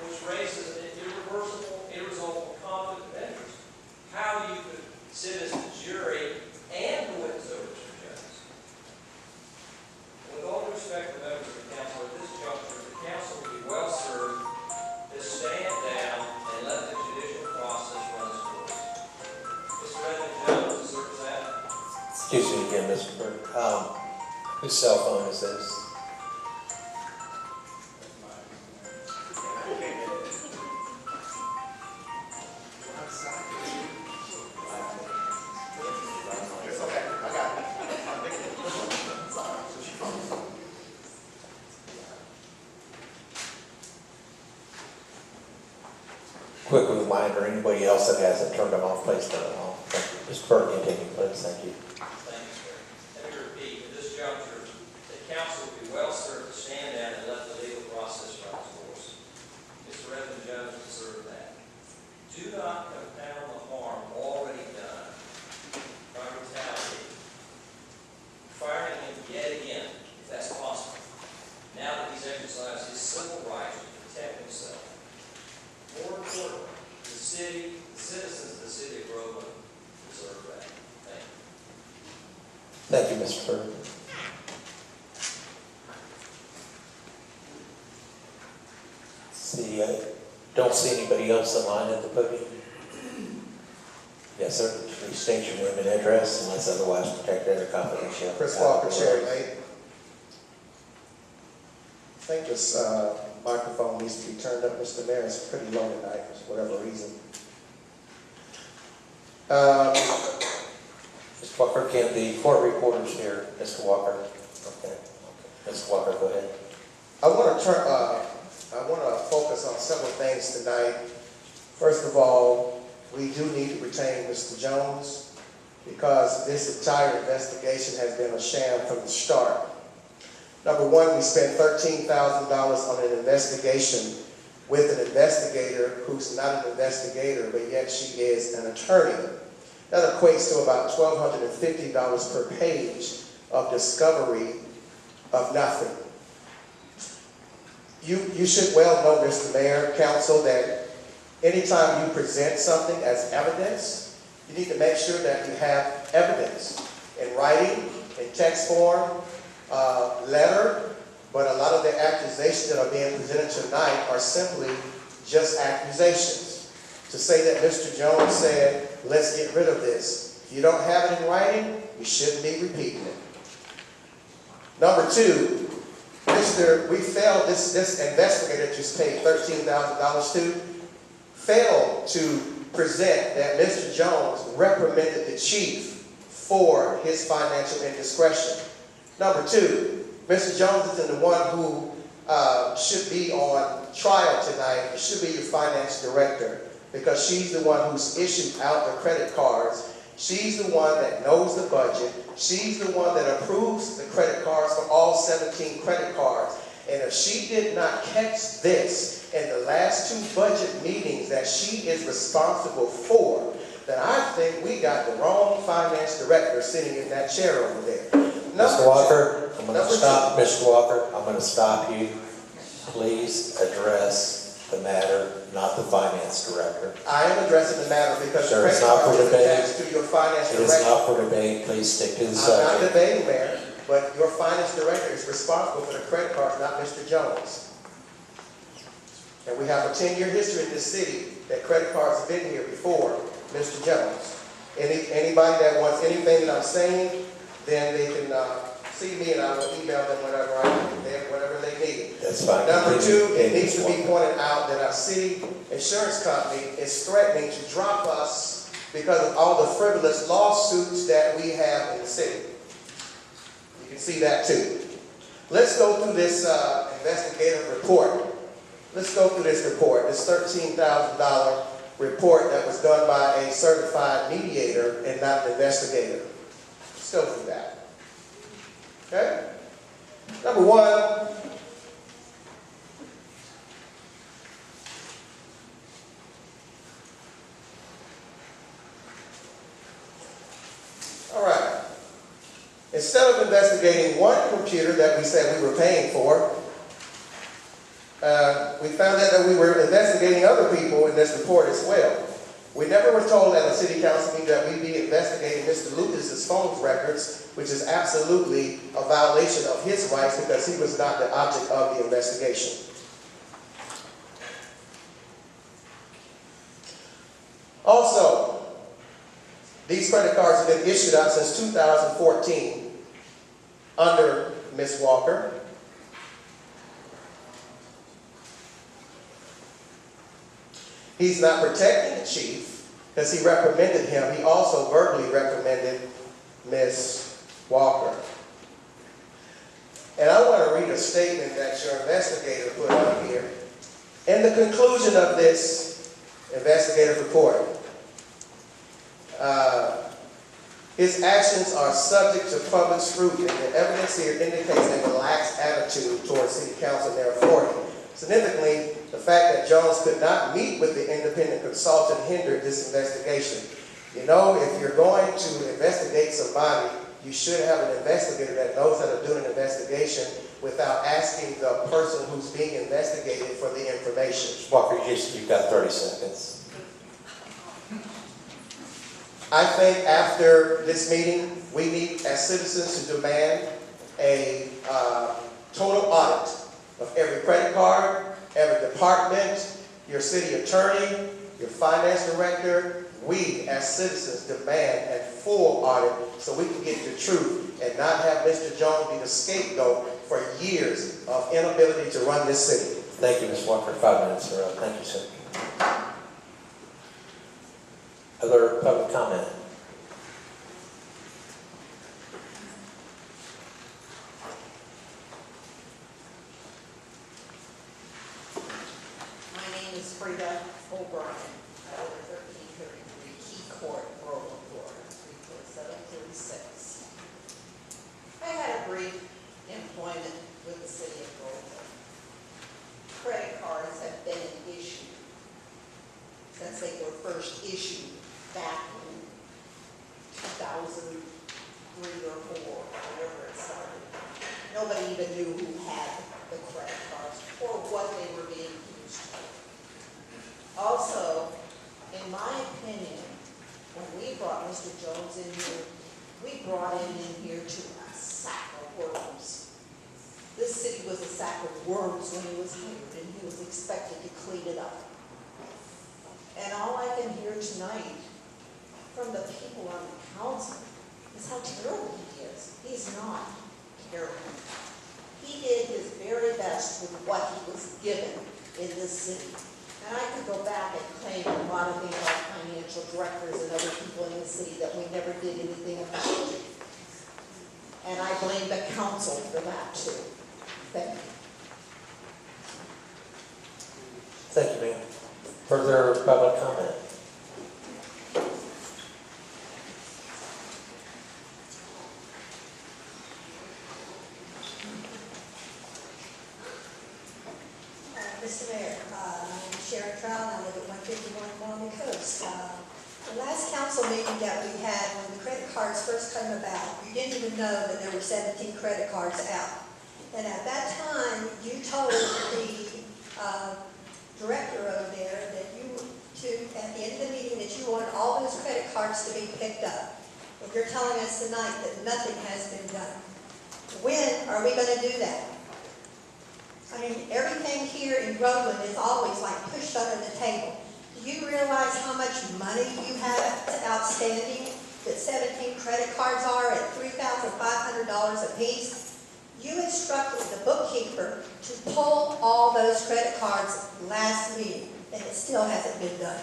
which raises an irresolvable conflict of interest. How you could sit as the jury and the witness over Mr. Jones. With all due respect to members of the council, at this juncture, the council would be well served to stand down and let the judicial process run its course. Mr. Redmond Jones asserts that. Excuse me again, Mr. Burke. Whose cell phone is this? Quick reminder, anybody else that hasn't turned them off, please turn them off. Thank you. Mr. Burke, continue, please. Thank you. Thank you, sir. Let me repeat, at this juncture, the council would be well served to stand down and let the legal process run its course. Mr. Redmond Jones observed that. Do not compound the harm already done by retaliating, firing him yet again, if that's possible, now that he's exercised his civil rights to protect himself. More importantly, the citizens of the city of Groveland deserve that. Thank you. Thank you, Mr. Burke. See, I don't see anybody else in line at the podium. Yes, sir. Please state your name and address unless otherwise protected or confidential. Chris Walker, Chair, mate. I think this microphone needs to be turned up, Mr. Mayor. It's pretty low tonight for whatever reason. Mr. Walker, can the court reporters hear Mr. Walker? Okay. Mr. Walker, go ahead. I want to focus on several things tonight. First of all, we do need to retain Mr. Jones because this entire investigation has been a sham from the start. Number one, we spent $13,000 on an investigation with an investigator who's not an investigator, but yet she is an attorney. That equates to about $1,250 per page of discovery of nothing. You should well know, Mr. Mayor, Council, that anytime you present something as evidence, you need to make sure that you have evidence in writing, in text form, letter, but a lot of the accusations that are being presented tonight are simply just accusations. To say that Mr. Jones said, let's get rid of this. If you don't have it in writing, you shouldn't be repeating it. Number two, we failed, this investigator that just paid $13,000 to, failed to present that Mr. Jones reprimanded the chief for his financial indiscretion. Number two, Mr. Jones is the one who should be on trial tonight. It should be your finance director because she's the one who's issued out the credit cards She's the one that knows the budget. She's the one that approves the credit cards for all 17 credit cards. And if she did not catch this in the last 2 budget meetings that she is responsible for, then I think we got the wrong finance director sitting in that chair over there. Mr. Walker, I'm going to Number stop. Mr. Walker, I'm going to stop you. Please address the matter, not the finance director. I am addressing the matter because the Sir, it's credit not card for is debate. attached to your finance It is director. not for debate. Please stick to the I'm not subject. debating, Mayor, but your finance director is responsible for the credit cards, not Mr. Jones. And we have a 10-year history in this city that credit cards have been here before Mr. Jones. Anybody that wants anything that I'm saying, then they can see me and I will email them whatever they need. That's fine. Number 2, it Continue. needs to be pointed out that our city insurance company is threatening to drop us because of all the frivolous lawsuits that we have in the city. You can see that too. Let's go through this investigative report. Let's go through this report, this $13,000 report that was done by a certified mediator and not an investigator. Let's go through that. Okay? Number 1, all right. Instead of investigating one computer that we said we were paying for, we found out that we were investigating other people in this report as well. We never were told at a city council meeting that we'd be investigating Mr. Lucas's phone records, which is absolutely a violation of his rights because he was not the object of the investigation. Also, these credit cards have been issued out since 2014 under Ms. Walker. He's not protecting the chief because he reprimanded him. He also verbally reprimanded Ms. Walker. And I want to read a statement that your investigator put on here. In the conclusion of this investigative report, his actions are subject to public scrutiny, and the evidence here indicates a relaxed attitude towards city council and their authority. Significantly, the fact that Jones could not meet with the independent consultant hindered this investigation. You know, if you're going to investigate somebody, you should have an investigator that knows how to do an investigation without asking the person who's being investigated for the information. Walker, you've got 30 seconds. I think after this meeting, we need as citizens to demand a total audit of every credit card, every department, your city attorney, your finance director. We as citizens demand a full audit so we can get the truth and not have Mr. Jones be the scapegoat for years of inability to run this city. Thank you, Ms. Walker. 5 minutes are up. Thank you, sir. Other public comment? My name is Frida O'Brien. I live at 1333 Key Court, Groveland, Florida, 34736. I had a brief employment with the city of Groveland. Credit cards have been an issue since they were first issued back in 2003 or 4, whenever it started. Nobody even knew who had the credit cards or what they were being used for. Also, in my opinion, when we brought Mr. Jones in here, we brought him in here to a sack of worms. This city was a sack of worms when he was hired, and he was expected to clean it up. And all I can hear tonight from the people on the council is how terrible he is. He's not terrible. He did his very best with what he was given in this city. And I could go back and claim a lot of things about financial directors and other people in the city that we never did anything about. And I blame the council for that too. Thank you. Thank you, ma'am. Further public comment? Mr. Mayor, I'm Sharon Trout, I live at 151 Malmy Coast. The last council meeting that we had, when the credit cards first came about, you didn't even know that there were 17 credit cards out. And at that time, you told the director over there that at the end of the meeting, that you wanted all those credit cards to be picked up. And you're telling us tonight that nothing has been done. When are we going to do that? I mean, everything here in Groveland is always like pushed under the table. Do you realize how much money you have outstanding? That 17 credit cards are at $3,500 a piece? You instructed the bookkeeper to pull all those credit cards last meeting, and it still hasn't been done.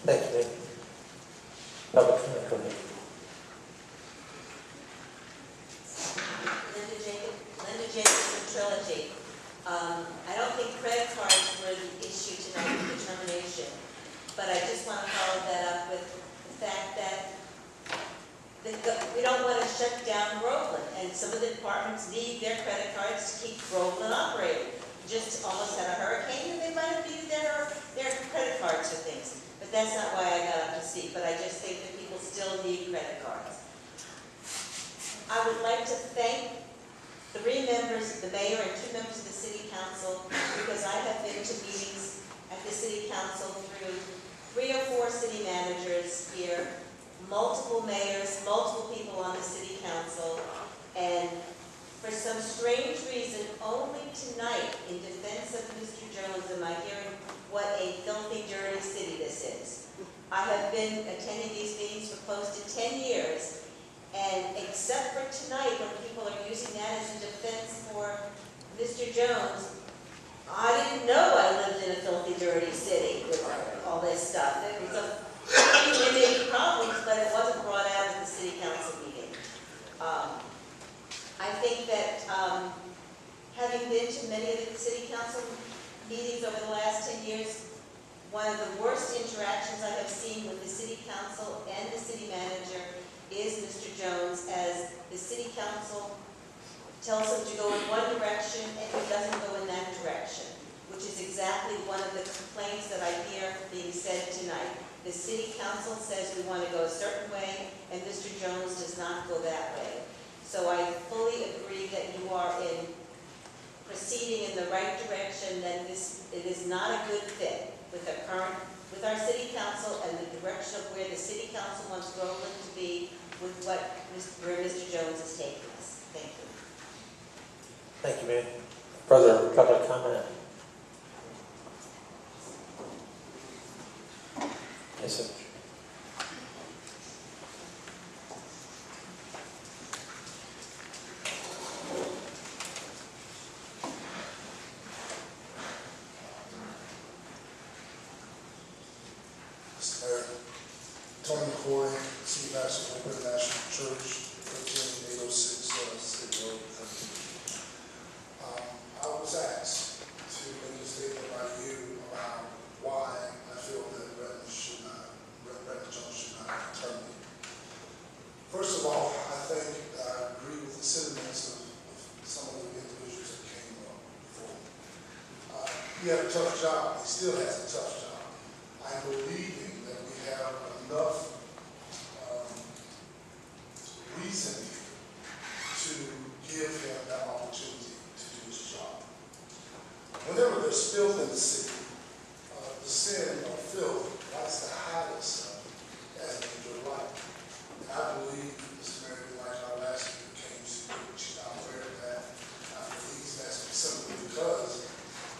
Thank you, ma'am. Public comment, go ahead. Linda Jacobson Trilogy. I don't think credit cards were the issue tonight, the determination, but I just want to follow that up with the fact that we don't want to shut down Groveland, and some of the departments need their credit cards to keep Groveland operating. Just almost had a hurricane, and they might have needed their credit cards for things, but that's not why I got up to speak, but I just think that people still need credit cards. I would like to thank 3 members, the mayor and 2 members of the city council, because I have been to meetings at the city council through 3 or 4 city managers here, multiple mayors, multiple people on the city council, and for some strange reason, only tonight, in defense of Mr. Jones, am I hearing what a filthy, dirty city this is. I have been attending these meetings for close to 10 years, and except for tonight, when people are using that as a defense for Mr. Jones, I didn't know I lived in a filthy, dirty city with all this stuff. There may be problems, but it wasn't brought out at the city council meeting. I think that having been to many of the city council meetings over the last 10 years, one of the worst interactions I have seen with the city council and the city manager is Mr. Jones, as the city council tells him to go in one direction and he doesn't go in that direction, which is exactly one of the complaints that I hear being said tonight. The city council says we want to go a certain way, and Mr. Jones does not go that way. So I fully agree that you are proceeding in the right direction, that it is not a good fit with our city council and the direction of where the city council wants Groveland to be with where Mr. Jones is taking us. Thank you. Thank you, ma'am. Further public comment? Yes, sir. Mr. Mayor, Tony McCoy, City Pastor of Open National Church, 13806 City Road. I was asked to make a statement by you about why I feel that Reverend Jones should not terminate. First of all, I think I agree with the sentiments of some of the individuals that came up before. He had a tough job. He still has a tough job. I'm believing that we have enough reason to give him that opportunity to do his job. Whenever there's filth in the city, the sin of filth likes to hide itself as an angel light. And I believe Mr. Mary, like our last speaker came to, she's not aware of that. I believe that's simply because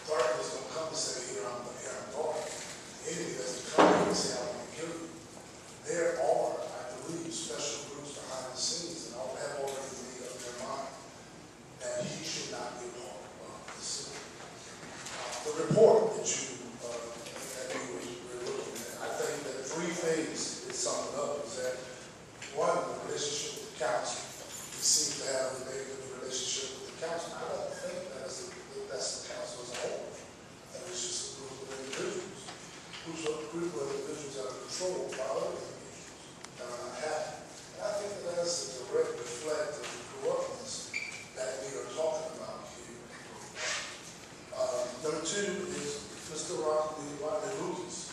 darkness don't come to say, here I'm dark. The enemy doesn't come here and say, I want to kill you. There are, I believe, special groups behind the scenes that all have already made up their mind that he should not be a part of the city. The report that we were looking at, I think that 3 things it summed up is that, one, the relationship with the council. He seems to have a negative relationship with the council. I don't think that's the council as a whole. I think it's just a group of individuals. Who's a group of individuals that are controlled by other individuals that are not happy. And I think that that's a direct reflect of the corruptness that we are talking about here. Mr. Rodney Lucas.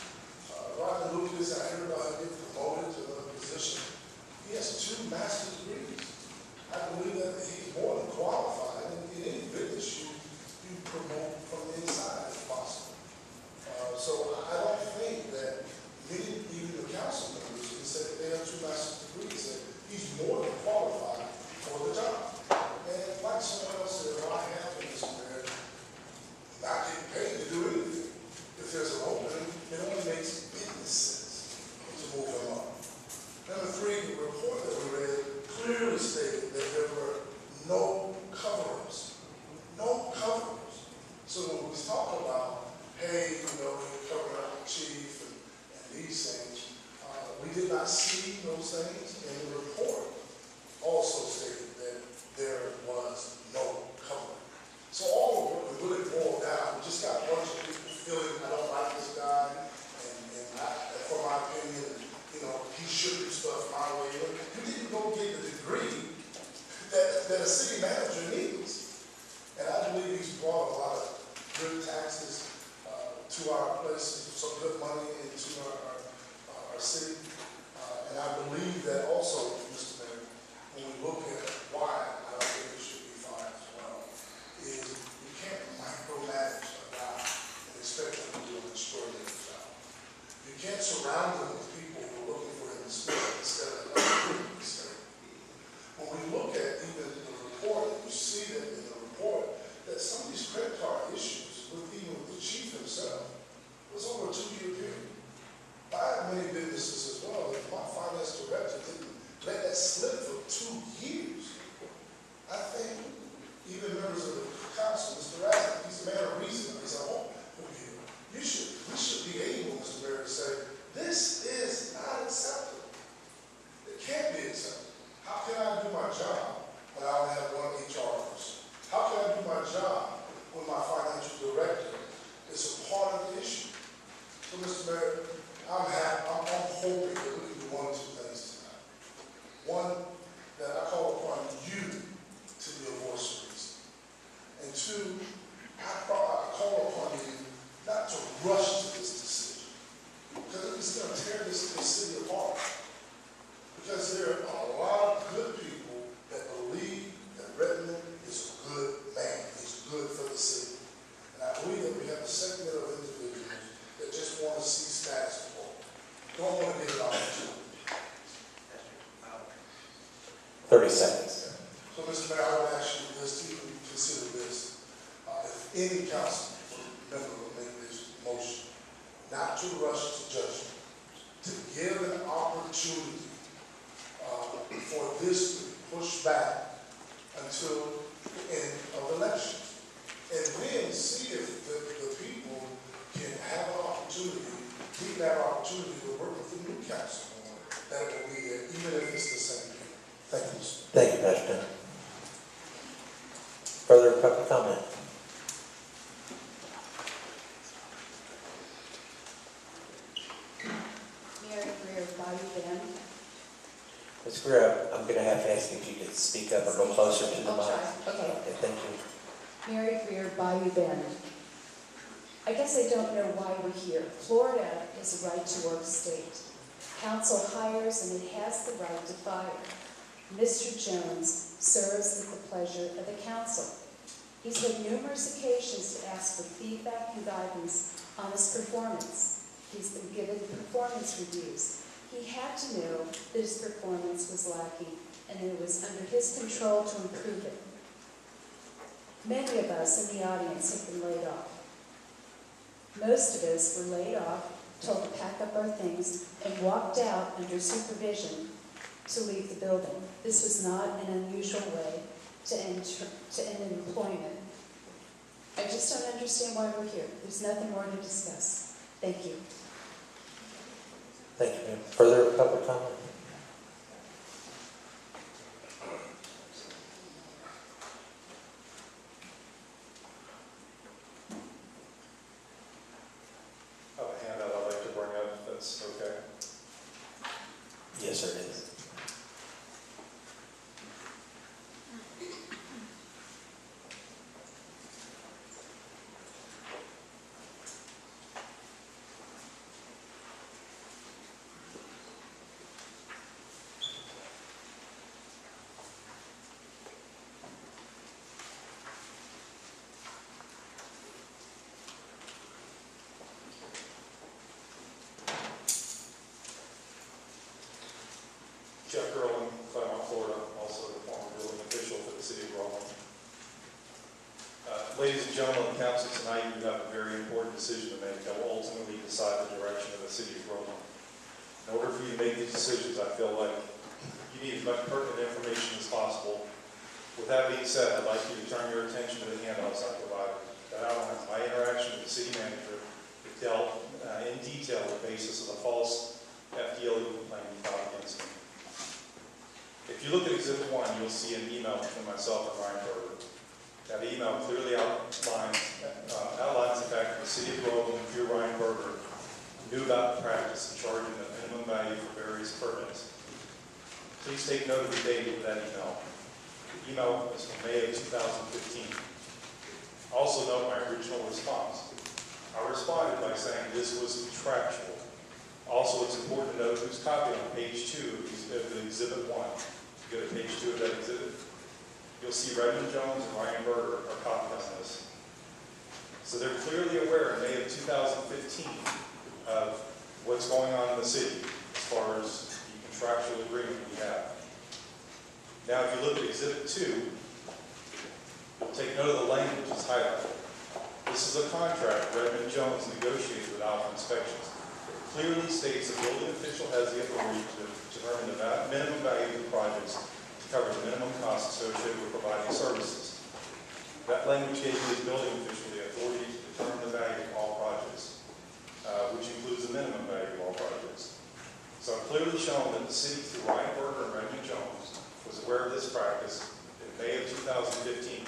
Rodney Lucas, I heard about him getting promoted to another position. He has 2 master's degrees. I believe that he's more than qualified, and in any business, you promote from the inside if possible. So I don't think that many, even the council members, can say that they have 2 master's degrees, that he's more than qualified for the job. And like someone else said, why have this man not getting paid to do anything? If there's an opening, it only makes business sense to move him on. Number 3, the report that we read clearly stated that there were no cover-ups. No cover-ups. So when we talk about, hey, we covered up the chief and these things, we did not see those things, and the report also stated that there was no cover-up. So all of what we really boiled down, we just got a bunch of people feeling, I don't like this guy, and for my opinion, he should do stuff my way. You didn't go get the degree that a city manager needs. And I believe he's brought a lot of good taxes to our places, some good money into our city. And I believe that also, Mr. Mayor, when we look at why I don't think he should be fired as well, is you can't micromanage a guy and expect him to do an extraordinary job. You can't surround him with people who are looking for him to speak instead of letting him speak. When we look at even the report, you see that in the report that some of these credit card issues, even with the chief himself, was over a 2-year period. I have many businesses as well, and my finance director didn't let that slip for 2 years. I think even members of the council, Mr. Razzak, he's a man of reason. He's a home review. We should be able, Mr. Mayor, to say, this is not acceptable. It can't be acceptable. How can I do my job when I only have 1 HR person? How can I do my job when my financial director is a part of the issue? So, Mr. Mayor, I'm hoping that we can do 1 or 2 things tonight. One, that I call upon you to be a voice of reason. And 2, I call upon you not to rush to this decision, because it's going to tear this city apart. Because there are a lot of good people that believe that Redmond is a good man, he's good for the city. And I believe that we have a segment of individuals that just want to see status quo, don't want to get it off the 30 seconds. So, Mr. Mayor, I would ask you to even consider this. If any council member will make this motion, not to rush to judgment, to give an opportunity for this to be pushed back until the end of elections. And then see if the people can have an opportunity, we can have an opportunity to work with the new council that will be there, even if it's the same people. Thank you. Thank you, President. Further public comment? Mary Greer, Bayou Bend. Ms. Greer, I'm going to have to ask you if you could speak up or go closer to the mic. Okay. Okay, thank you. Mary Greer, Bayou Bend. I guess I don't know why we're here. Florida is a right-to-work state. Council hires and it has the right to fire. Mr. Jones serves at the pleasure of the council. He's had numerous occasions to ask for feedback and guidance on his performance. He's been given performance reviews. He had to know that his performance was lacking and it was under his control to improve it. Many of us in the audience have been laid off. Most of us were laid off, told to pack up our things, and walked out under supervision to leave the building. This was not an unusual way to end employment. I just don't understand why we're here. There's nothing more to discuss. Thank you. Thank you, ma'am. Further public comment? I have a handout I'd like to bring up, if that's okay. Yes, sir, it is. council tonight, you have a very important decision to make that will ultimately decide the direction of the city of Groveland. In order for you to make these decisions, I feel like you need as much pertinent information as possible. With that being said, I'd like you to turn your attention to the handouts I provided. That outlines my interaction with the city manager that dealt in detail the basis of the false FDLE complaint filed against me. If you look at Exhibit 1, you'll see an email between myself and Ryan Berger. That email clearly outlines the fact that the city of Groveland, through Ryan Berger, knew about the practice of charging the minimum value for various permits. Please take note of the date of that email. The email was from May of 2015. Also note my original response. I responded by saying this was contractual. Also, it's important to note who's copied on page 2 of the Exhibit 1. If you go to page 2 of that exhibit, you'll see Redmond Jones and Ryan Berger are copied on this. So they're clearly aware in May of 2015 of what's going on in the city as far as the contractual agreement we have. Now, if you look at Exhibit 2, you'll take note of the language that's highlighted. This is a contract Redmond Jones negotiated with Alpha Inspections. It clearly states the building official has the authority to determine the minimum value of the projects to cover the minimum costs associated with providing services. That language gave the building official the authority to determine the value of all projects, which includes the minimum value of all projects. So I've clearly shown that the city, through Ryan Berger and Redmond Jones, was aware of this practice in May of 2015,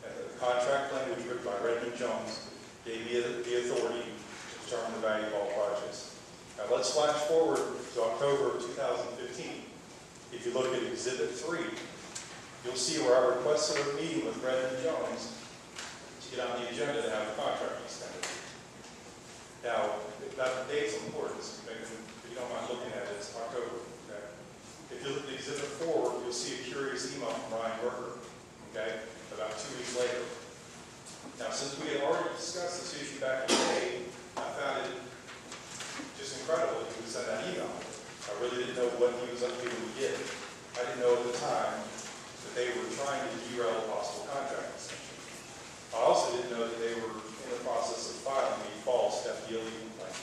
and the contract language written by Redmond Jones gave me the authority to determine the value of all projects. Now let's flash forward to October of 2015. If you look at Exhibit 3, you'll see where I requested a meeting with Redmond Jones to get on the agenda to have the contract extended. Now, that date's important, if you don't mind looking at it, it's October. Okay? If you look at Exhibit 4, you'll see a curious email from Ryan Berger, okay, about 2 weeks later. Now, since we had already discussed this issue back in May, I found it just incredible that he would send that email. I really didn't know what he was up to when he did. I didn't know at the time that they were trying to derail a possible contract extension. I also didn't know that they were in the process of filing a false FDLE complaint.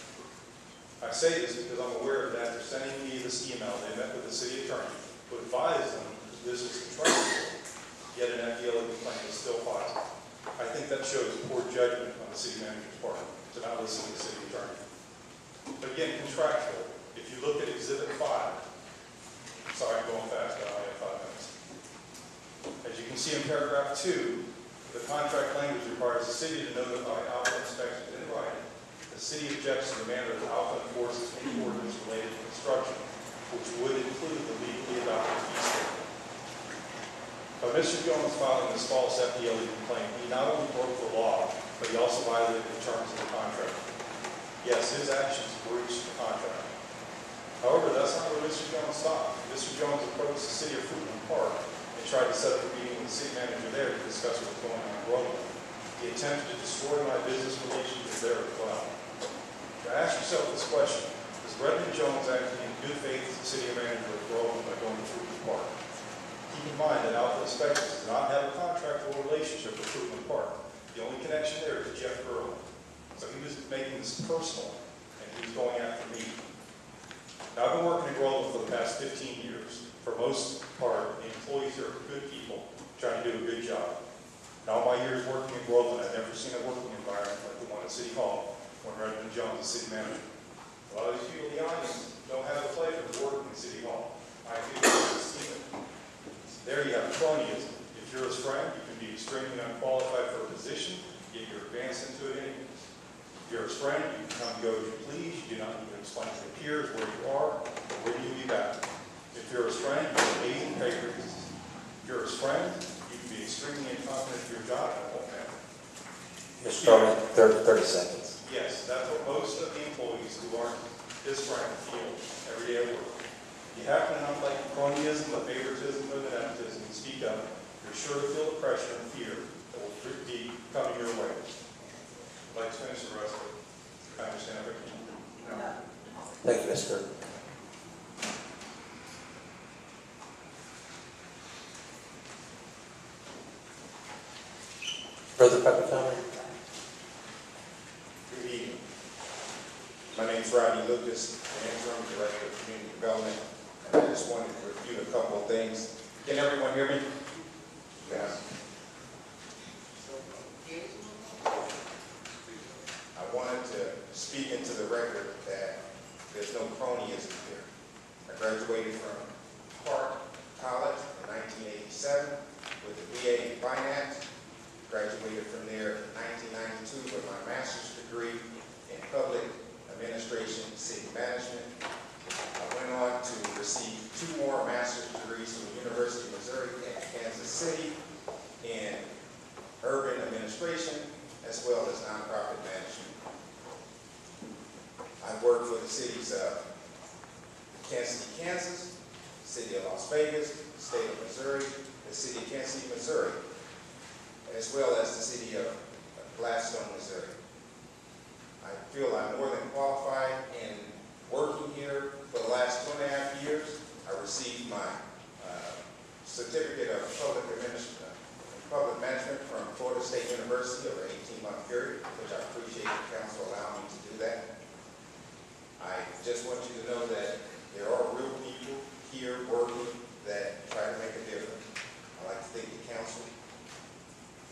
I say this because I'm aware that they're sending me this email. They met with the city attorney who advised them that this was contractual, yet an FDLE complaint was still filed. I think that shows poor judgment on the city manager's part to not listen to the city attorney. But again, contractual. If you look at Exhibit 5, sorry, I'm going fast, I only have 5 minutes. As you can see in paragraph 2, the contract language requires the city to notify Alpha Inspections in writing. The city objects to the manner that Alpha enforces any ordinance related to construction, which would include the legally adopted fee schedule. By Mr. Jones filing this false FDLE complaint, he not only broke the law, but he also violated the terms of the contract. Yes, his actions breached the contract. However, that's not where Mr. Jones stopped. Mr. Jones approached the city of Fruitland Park and tried to set up a meeting with the city manager there to discuss what's going on in Groveland. He attempted to destroy my business relationships there as well. Now ask yourself this question: is Redmond Jones acting in good faith as the city manager of Groveland by going to Fruitland Park? Keep in mind that Alpha Inspections does not have a contractual relationship with Fruitland Park. The only connection there is Jeff Burrow. So he was making this personal, and he was going after me. Now, I've been working in Groveland for the past 15 years. For most part, the employees here are good people trying to do a good job. In all my years working in Groveland, I've never seen a working environment like the one at City Hall when Redmond Jones is city manager. A lot of these people in the audience don't have the pleasure of working in City Hall. I feel it's there you have cronyism. If you're his friend, you can be extremely unqualified for a position, yet you're advanced into it anyways. If you're his friend, you can come and go as you please. You do not need to explain to your peers where you are or when you'll be back. If you're his friend, you have amazing favorites. If you're his friend, you can be extremely incompetent at your job and it won't matter. You're starting 30 seconds. Yes, that's what most of the employees who aren't his friend feel every day at work. If you happen to not like cronyism, or favoritism, or nepotism, and speak up, you're sure to feel the pressure and fear that will be coming your way. I'd like to finish the rest of it. I understand everything. No. Thank you, Mr. Kirk. Further public comment? is Rodney Lucas, the interim director of community development, and I just wanted to review a couple of things. Can everyone hear me? Yeah. I wanted to speak into the record that there's no cronyism here. I graduated from Park College in 1987 with a BA in finance. Graduated from there in 1992 with my master's degree in public administration and city management. I went on to receive 2 more master's degrees from the University of Missouri at Kansas City in urban administration as well as nonprofit management. I've worked for the cities of Kansas City, Kansas, the city of Las Vegas, the state of Missouri, the city of Kansas City, Missouri, as well as the city of Gladstone, Missouri. I feel I'm more than qualified in working here for the last 2.5 years. I received my certificate of public management from Florida State University over an 18-month period, which I appreciate the council allowing me to do that. I just want you to know that there are real people here working that try to make a difference. I'd like to thank the council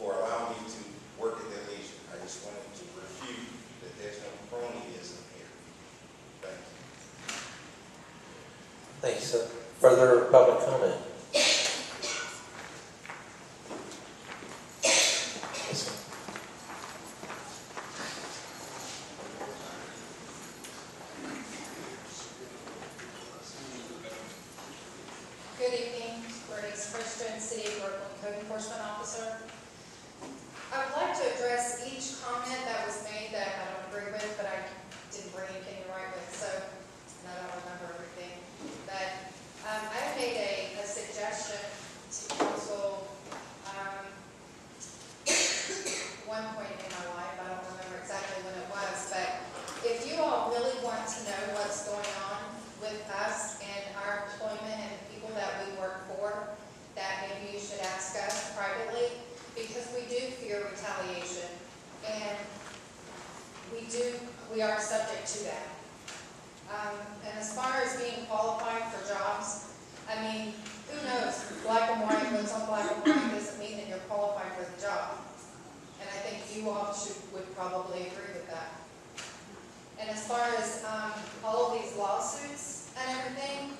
for allowing me to work at their leisure. I just wanted to refute that there's no cronyism here. Thank you. Thank you, sir. Further public comment? Yes, sir. Good evening, Bernice Christian, City of Groveland Code Enforcement Officer. I would like to address each comment that was made that I don't agree with, but I didn't bring anything to write with, so and I don't remember everything. But I made a suggestion to council one point in my life, I don't remember exactly when it was, but if you all really want to know what's going on with us and our employment and the people that we work for, that maybe you should ask us privately, because we do fear retaliation, and we are subject to that. And as far as being qualified for jobs, I mean, who knows? Black and white, what's on black and white doesn't mean that you're qualified for the job. And I think you all would probably agree with that. And as far as all of these lawsuits and everything,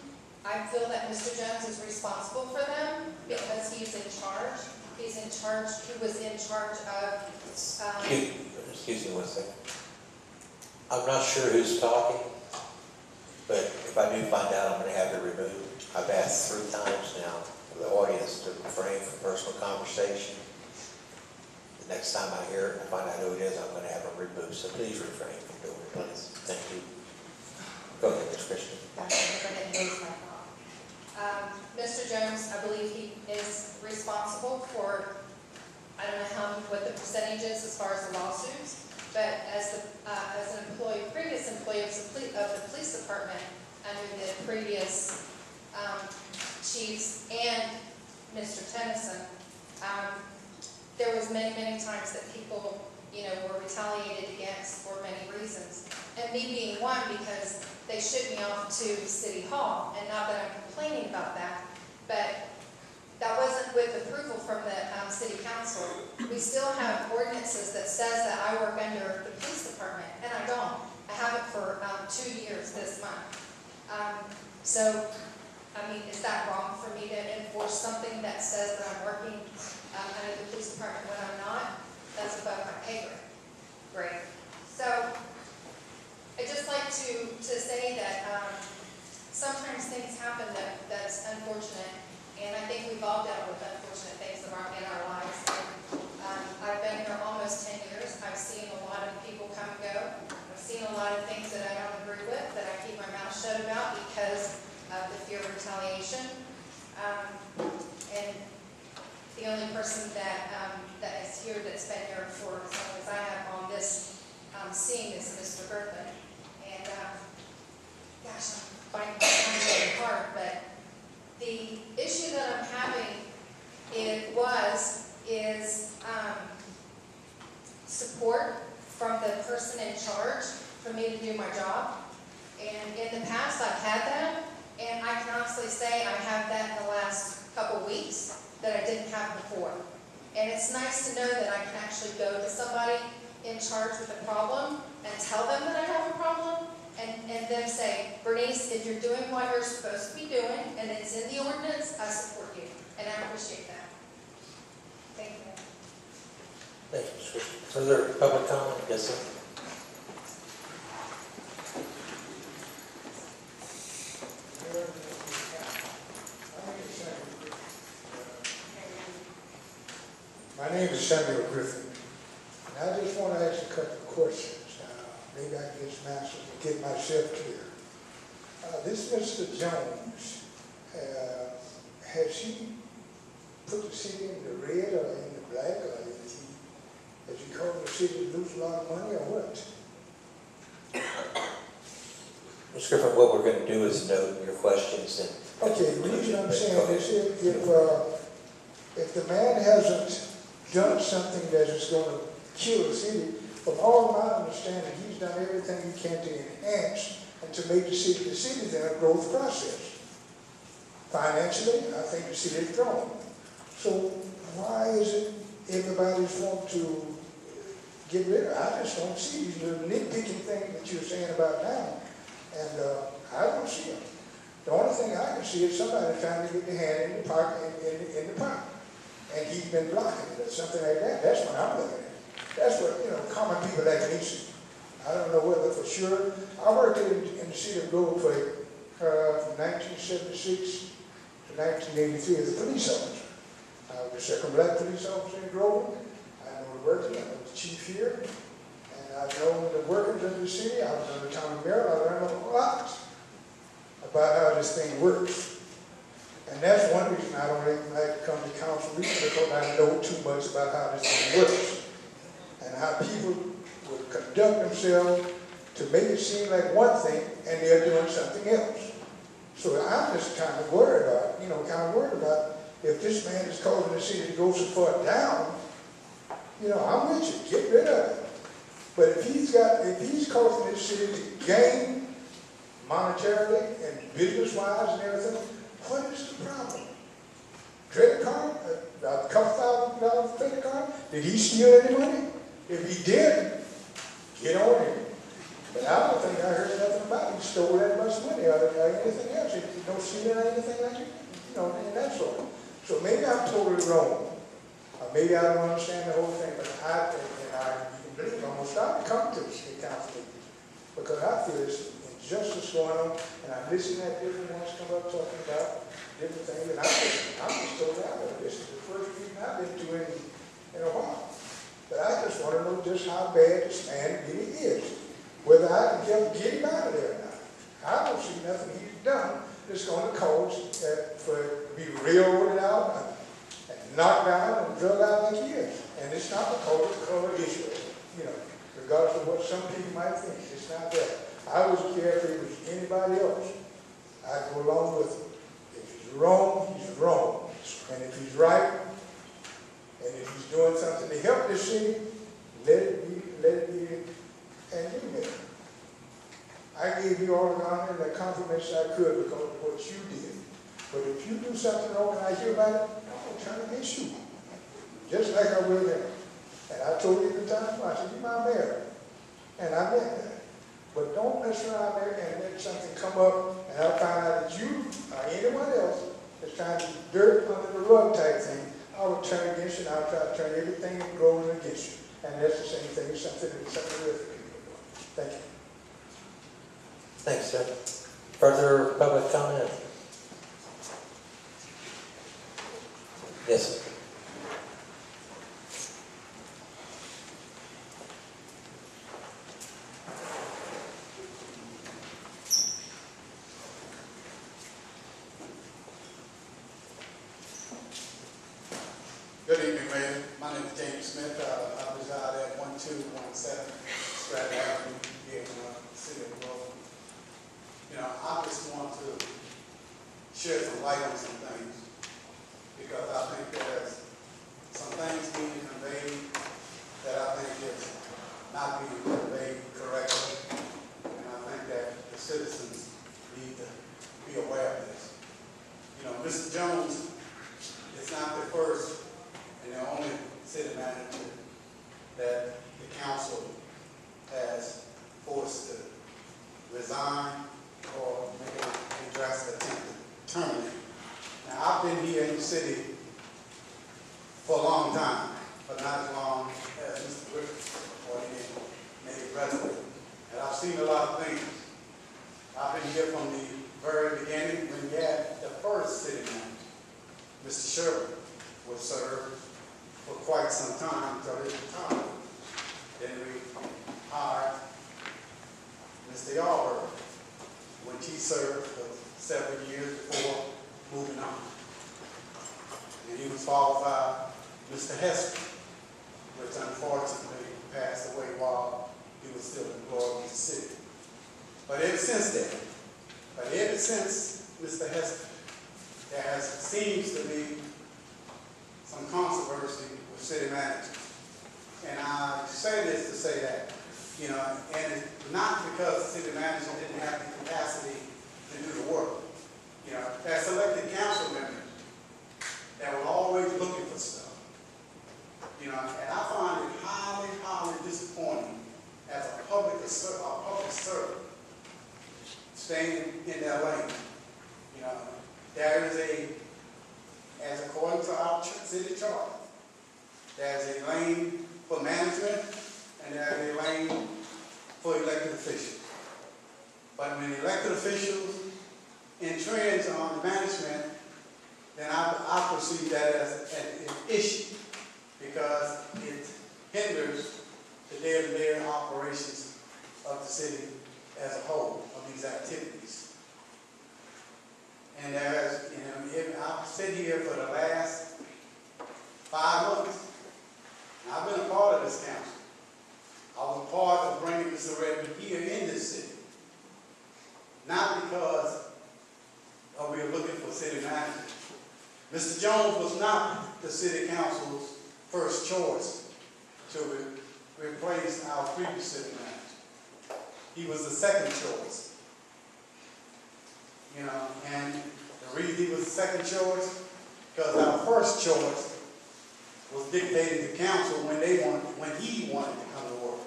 I feel that Mr. Jones is responsible for them because he's in charge. He was in charge of... Excuse me one second. I'm not sure who's talking, but if I do find out, I'm going to have it removed. I've asked 3 times now for the audience to refrain from personal conversation. The next time I hear it and find out who it is, I'm going to have it removed. So please refrain from doing it, please. Thank you. Go ahead, Ms. Christian. Mr. Jones, I believe he is responsible for, I don't know what the percentage is as far as the lawsuits, but as an employee, previous employee of the police department under the previous chiefs and Mr. Tennyson, there was many times that people, were retaliated against for many reasons. And me being one, because they shipped me off to City Hall, and not that I'm complaining about that, but that wasn't with approval from the City Council. We still have ordinances that says that I work under the police department, and I don't. I haven't for 2 years this month. So, I mean, is that wrong for me to enforce something that says that I'm working under the police department when I'm not? That's above my pay grade. So, I'd just like to say that sometimes things happen that's unfortunate, and I think we've all dealt with unfortunate things in our lives. And, I've been here almost 10 years. I've seen a lot of people come and go. I've seen a lot of things that I don't agree with, that I keep my mouth shut about because of the fear of retaliation. And the only person that is here that's been here for as long as I have on this scene is Mr. Bertman. And gosh, I'm fighting my time really hard, but the issue that I'm having is support from the person in charge for me to do my job. And in the past, I've had that, and I can honestly say I have that in the last couple weeks that I didn't have before. And it's nice to know that I can actually go to somebody in charge with a problem and tell them that I have a problem, and them say, Bernice, if you're doing what you're supposed to be doing, and it's in the ordinance, I support you, and I appreciate that. Thank you. Thank you, Ms. Christie. Further public comment? Yes, sir. My name is Samuel Griffin, and I just want to ask a couple of questions. Maybe I can get some answers to get myself clear. This Mr. Jones, has he put the city in the red or in the black, or has he caused the city to lose a lot of money, or what? Ms. Griffin, what we're going to do is note your questions and... Okay, the reason I'm saying is if the man hasn't done something that is going to kill the city, from all my understanding, he's done everything he can to enhance and to make the city's in a growth process. Financially, I think the city is growing. So why is it everybody's want to get rid of it? I just don't see these little nitpicking things that you're saying about now, and I don't see them. The only thing I can see is somebody trying to get their hand in the pocket, in the pot, and he's been blocking it or something like that. That's what I'm looking at. That's what, common people like me see. I don't know whether for sure. I worked in the city of Groveland from 1976 to 1983 as a police officer. I was the second black police officer in Groveland. I know the workers, I know the chief here, and I know the workers of the city. I was on the county mayor. I learned a lot about how this thing works. And that's one reason I don't even like to come to council meetings, because I know too much about how this thing works and how people will conduct themselves to make it seem like one thing and they're doing something else. So I'm just kind of worried about, if this man is causing the city to go so far down, I'm with you, get rid of it. But if he's causing this city to gain monetarily and business-wise and everything, what is the problem? Credit card, a couple $1,000 credit card, did he steal any money? If he did, get on him. But I don't think I heard nothing about him. He stole that much money or anything else. He don't steal or anything like it, and that sort. So maybe I'm totally wrong. Or maybe I don't understand the whole thing, but you can believe I'm going to start to come to the city council meetings, because I feel there's injustice going on, and I'm listening at different ones come up talking about different things, and I'm just totally out of it. This is the first meeting I've been to in a while. But I just want to know just how bad this man really is, whether I can get him out of there or not. I don't see nothing he's done that's going to cause for it to be railroaded out and knocked down and drug out like he is. And it's not because of the color issue, regardless of what some people might think. It's not that. I wouldn't care if it was anybody else. I'd go along with him. If he's wrong, he's wrong. And if he's right, and if he's doing something to help this city, let it be, and you get it. I gave you all the honor and the compliments I could because of what you did. But if you do something wrong and I hear about it, I'm going to turn against you. Just like I will him. And I told you the time, I said, you're my mayor. And I meant that. But don't mess around there and let something come up and I'll find out that you or anyone else is trying to do dirt under the rug type thing. I will turn against you and I'll try to turn everything and grow against you. And that's the same thing, something that other people do. Thank you. Thanks, sir. Further public comment? Yes, sir. Good evening, Mayor. My name is James Smith. I reside at 1217 Stratton Avenue here in the city of Groveland. I just want to shed some light on some things because I think there's some things being conveyed that I think is not being conveyed correctly. And I think that the citizens Mr. Jones is not the first and the only city manager that the council has forced to resign or make a drastic attempt to terminate. Now, I've been here in the city for a long time, but not as long as Mr. Griffith or any native resident. And I've seen a lot of things. I've been here from the very beginning when we had the first city manager, Mr. Sherwood, was served for quite some time until his retirement. Then we hired Mr. Yarborough, which he served for several years before moving on. And he was followed by Mr. Hester, which unfortunately passed away while he was still employed with the city. But ever since then, Mr. Hester, there seems to be some controversy with city managers. And I say this to say that, you know, and it's not because the city manager didn't have the capacity to do the work. You know, there's elected council members that were always looking for stuff. You know, and I find it highly, highly disappointing as a public servant staying in their lane. You know, there is as according to our city charter, there's a lane for management and there's a lane for elected officials. But when elected officials entrench on management, then I perceive that as an issue because it hinders the day-to-day operations of the city as a whole, of these activities. And there's, you know, I've sat here for the last 5 months. And I've been a part of this council. I was a part of bringing Mr. Redmond here in this city. Not because we were looking for city manager. Mr. Jones was not the city council's first choice to replace our previous city manager. He was the second choice. You know, and the reason he was the second choice, because our first choice was dictating to council when he wanted to come to work.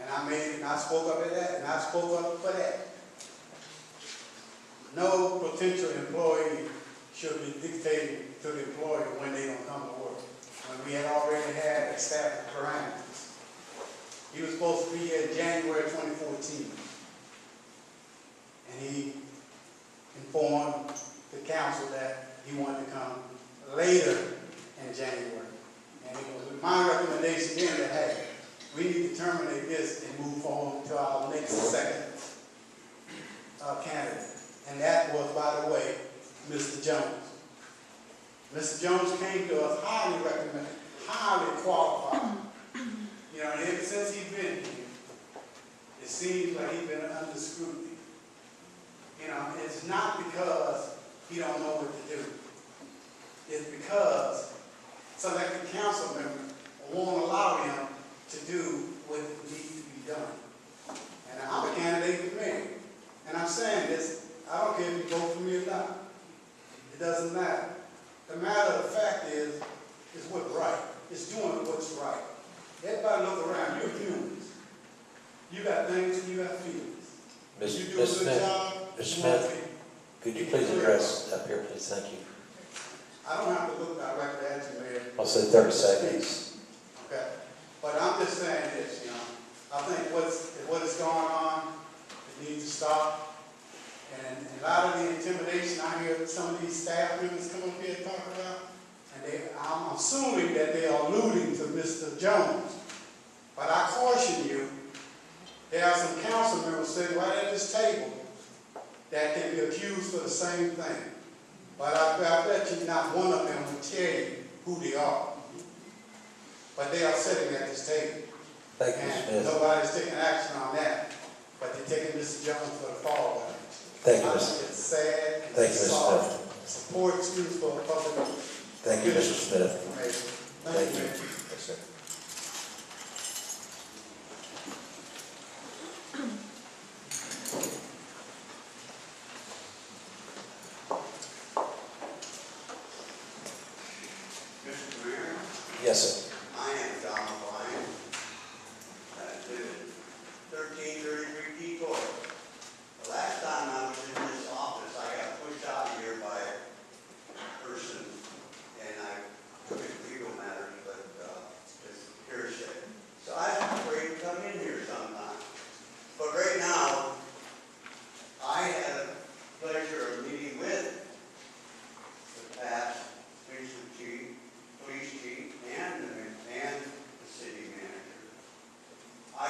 And I spoke up at that, and I spoke up for that. No potential employee should be dictating to the employer when they don't come to work, when we had already had established parameters. He was supposed to be here in January 2014. And he informed the council that he wanted to come later in January. And it was my recommendation then that, hey, we need to terminate this and move on to our next second candidate. And that was, by the way, Mr. Jones. Mr. Jones came to us highly recommended, highly qualified. You know, and ever since he's been here, it seems like he's been under scrutiny. You know, it's not because he don't know what to do. It's because selected council members won't allow him to do what needs to be done. And I'm a candidate for mayor. And I'm saying this, I don't care if you vote for me or not. It doesn't matter. The matter of fact is what's right. It's doing what's right. Everybody look around, you're humans. You got things and you got feelings. You do a good job. Mr. Smith, could you please address up here, please? Thank you. I don't have to look directly at you, Mayor. I'll say 30 seconds. Okay. But I'm just saying this, you know. I think what is going on, it needs to stop. And a lot of the intimidation I hear some of these staff members come up here and talk about, and I'm assuming that they are alluding to Mr. Jones. But I caution you, there are some council members sitting right at this table that can be accused for the same thing. But I bet you not one of them will tell you who they are. But they are sitting at this table. Thank you, Mr. Smith. Nobody's taking action on that, but they're taking Mr. Jones for the fall. Thank you, I Mr. think it's sad. Thank you, Mr. Smith. Support excuse for public. Thank you, Mr. Smith. Thank you. Yes, sir.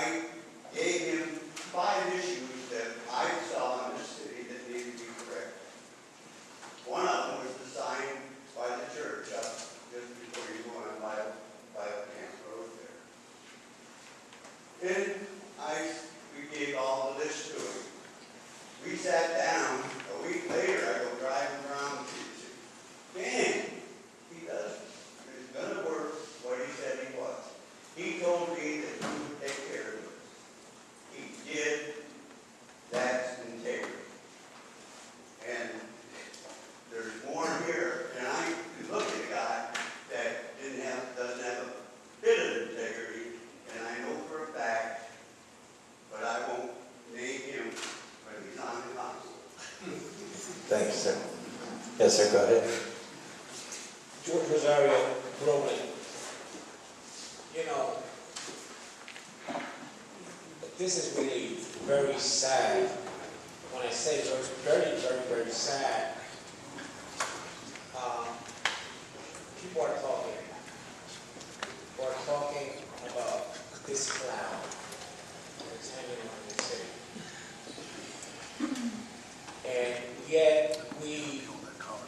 I gave him 5 issues that I saw in this city that needed to be corrected. One of them was the sign by the church up just before you go on by the camp road there. And we gave all the list to him. We sat down, a week later, I go driving around the city. Man, he does. He's gonna work what he said he was. He told me that he would take care of it. He did. That's integrity. And there's more here, and I can look at a guy that doesn't have a bit of integrity, and I know for a fact, but I won't name him, but he's on the council. Thank you, sir. Yes, sir, go ahead. George Rosario, Groveland. You know, this is really very sad. When I say it's very, very, very sad, people are talking. People are talking about this cloud that's hanging over the city. And yet we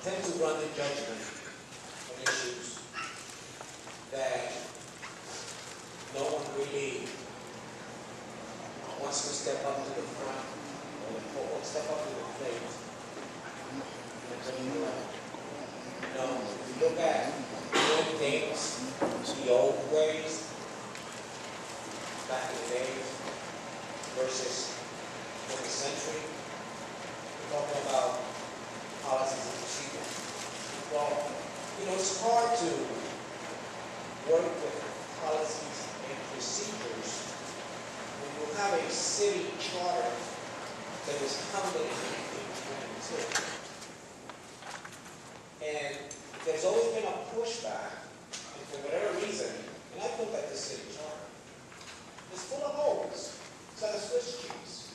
tend to run the judgment on issues that no one really wants to step up to the front or step up to the plate and bring it around. You know, if you look at doing things the old ways, back in the days, versus 20th century, we're talking about policies and procedures. Well, you know, it's hard to work with policies and procedures when you have a city charter that was founded in 1822. And there's always been a pushback, and for whatever reason, and I looked at the city charter, it's full of holes. It's like a Swiss cheese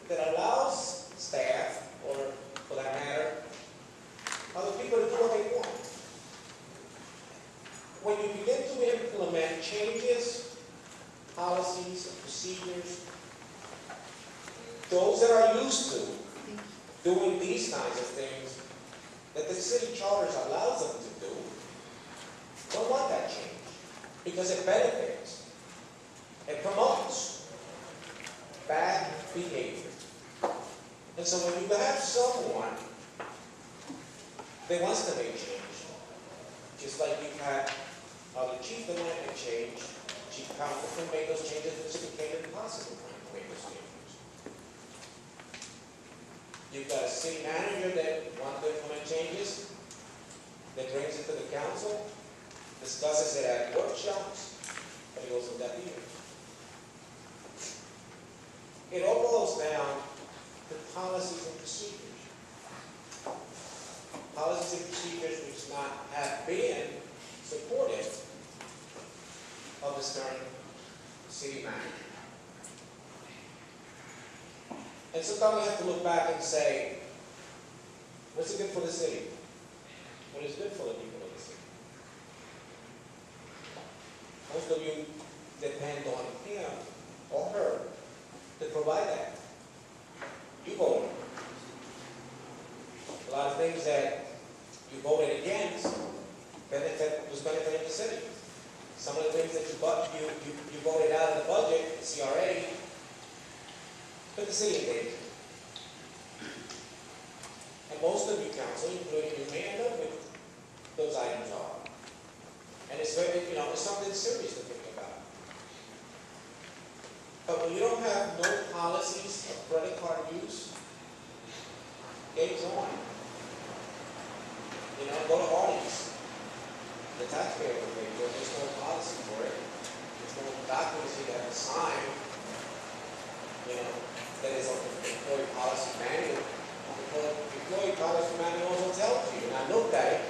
that allows staff, or for that matter, other people to do what they want. When you begin to implement changes, policies, and procedures, those that are used to doing these kinds of things that the city charters allows them to do, don't want that change because it benefits, it promotes bad behavior. And so when you have someone that wants to make change, just like you've had other chiefs that want to make change, chief counsel can make those changes which it became impossible for him to make those changes. You've got a city manager that wants to implement changes, that brings it to the council, discusses it at workshops, and it goes with that meeting. It all boils down to policies and procedures. Policies and procedures which have been supportive of this current city manager. And sometimes we have to look back and say, what's it good for the city? What is good for the people of the city? Most of you depend on him or her to provide that. You voted. A lot of things that you voted against was benefiting the city. Some of the things that you voted out of the budget, the CRA, put the city in danger. And most of you council, including you, may end up with those items are. And it's very, you know, it's something serious to think about. But when you don't have no policies of credit card use, game's on. You know, go to Hardee's. The taxpayer will pay for it. There's no policy for it. There's no documents you have to sign. You know, that is on the employee policy manual. The employee policy manual also tells you, and I looked at it,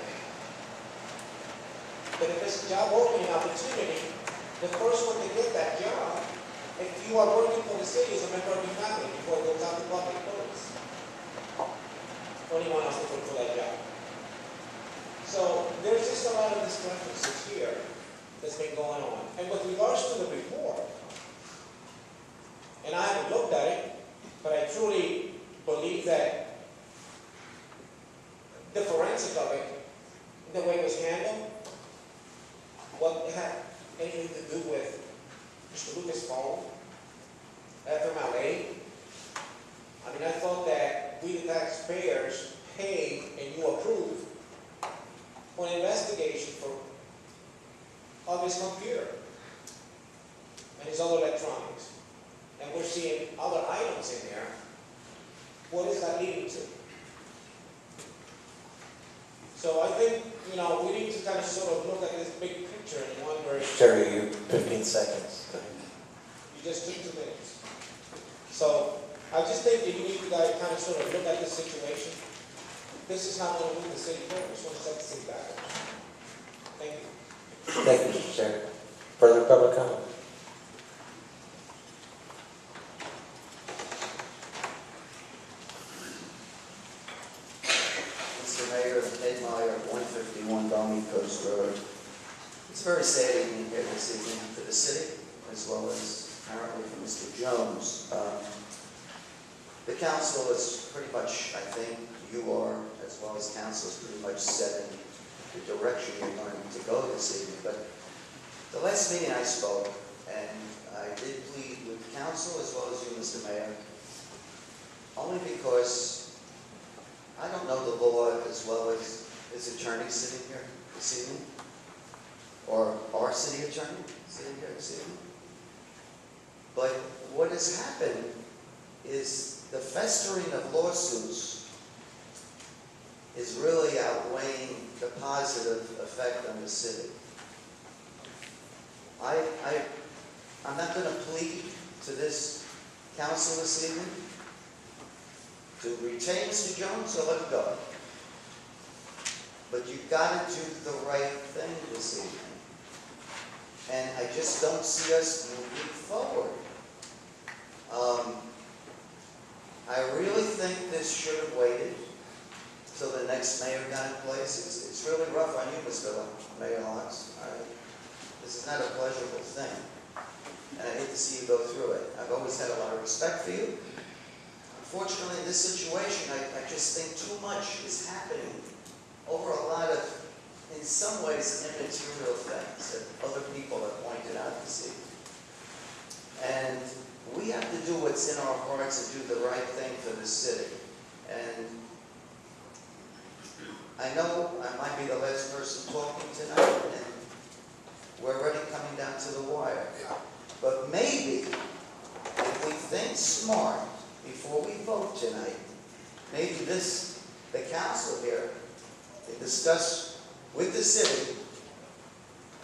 that if it's a job opening opportunity, the first one to get that job, if you are working for the city, is a member of your family before it goes out to public notice. Anyone else looking for that job. So there's just a lot of discrepancies here that's been going on. And with regards to the report, and I haven't looked at it, but I truly believe that the forensic of it, the way it was handled, what had anything to do with Mr. Lucas' phone, FMLA. I mean, I thought that we, the taxpayers, paid and you approved for an investigation for of his computer and his other electronics. And we're seeing other items in there. What is that leading to? So I think, you know, we need to kind of sort of look at this big picture and wonder if Terry, you 15 seconds. you just took 2 minutes. So I just think that you need to kind of sort of look at this situation. This is not going to move the city forward. It's going to set the city back. Thank you. Thank you, Mr. Chair. Further public comment? Mr. Mayor, Ed Meyer, 151 Balmy Coast Road. It's a very sad evening here this evening for the city, as well as apparently for Mr. Jones. The council is pretty much, I think, you are, as well as council, is pretty much setting the direction you're going to go this evening. But the last meeting I spoke, and I did plead with council as well as you, Mr. Mayor, only because I don't know the law as well as his attorney sitting here this evening, or our city attorney sitting here this evening. But what has happened is the festering of lawsuits is really outweighing the positive effect on the city. I'm not going to plead to this council this evening to retain Mr. Jones or let him go. But you've got to do the right thing this evening. And I just don't see us moving forward. I really think this should have waited till the next mayor got in place. It's really rough on you, Mr. Mayor Lawrence. This is not a pleasurable thing. And I hate to see you go through it. I've always had a lot of respect for you. Unfortunately, in this situation, I just think too much is happening over a lot of, in some ways, immaterial things that other people have pointed out this evening. And we have to do what's in our hearts and do the right thing for the city. And I know I might be the last person talking tonight, and we're already coming down to the wire. But maybe, if we think smart before we vote tonight, maybe the council here, can discuss with the city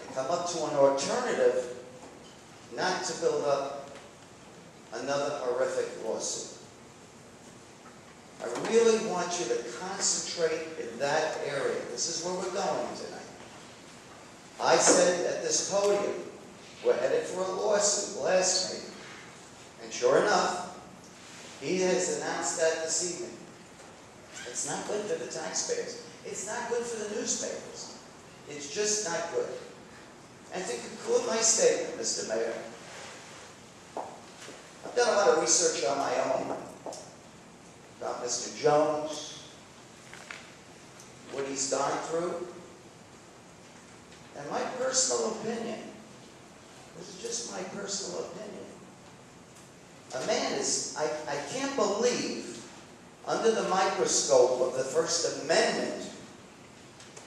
and come up to an alternative not to build up another horrific lawsuit. I really want you to concentrate in that area. This is where we're going tonight. I said at this podium, we're headed for a lawsuit last meeting. And sure enough, he has announced that this evening. It's not good for the taxpayers. It's not good for the newspapers. It's just not good. And to conclude my statement, Mr. Mayor, I've done a lot of research on my own about Mr. Jones, what he's gone through, and my personal opinion, this is just my personal opinion, a man is, I can't believe, under the microscope of the First Amendment,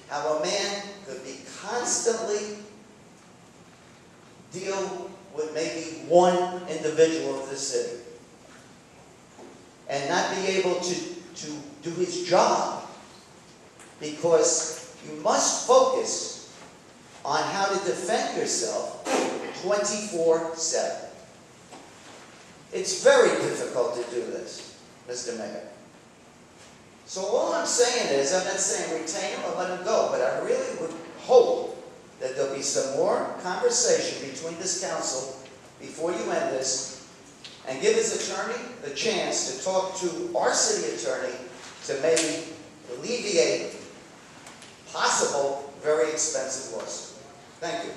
how a man could be constantly deal with maybe one individual of the city and not be able to do his job, because you must focus on how to defend yourself 24/7. It's very difficult to do this, Mr. Mayor. So all I'm saying is, I'm not saying retain him or let him go, but I really would hope that there'll be some more conversation between this council before you end this, and give his attorney the chance to talk to our city attorney to maybe alleviate possible very expensive lawsuit. Thank you.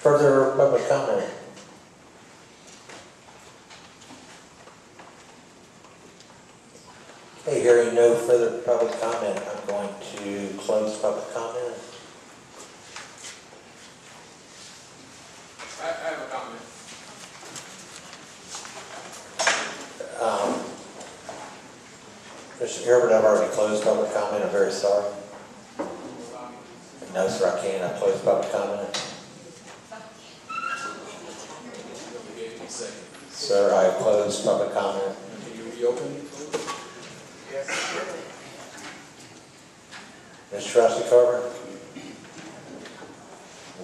Further public comment? Hearing no further public comment, I'm going to close public comment. I have a comment. Mr. Herbert, I've already closed public comment. I'm very sorry. No, sir, I can't. I've closed public comment. Sir, I have closed public comment. Can you reopen? Yes. Mr. Trustee Carver?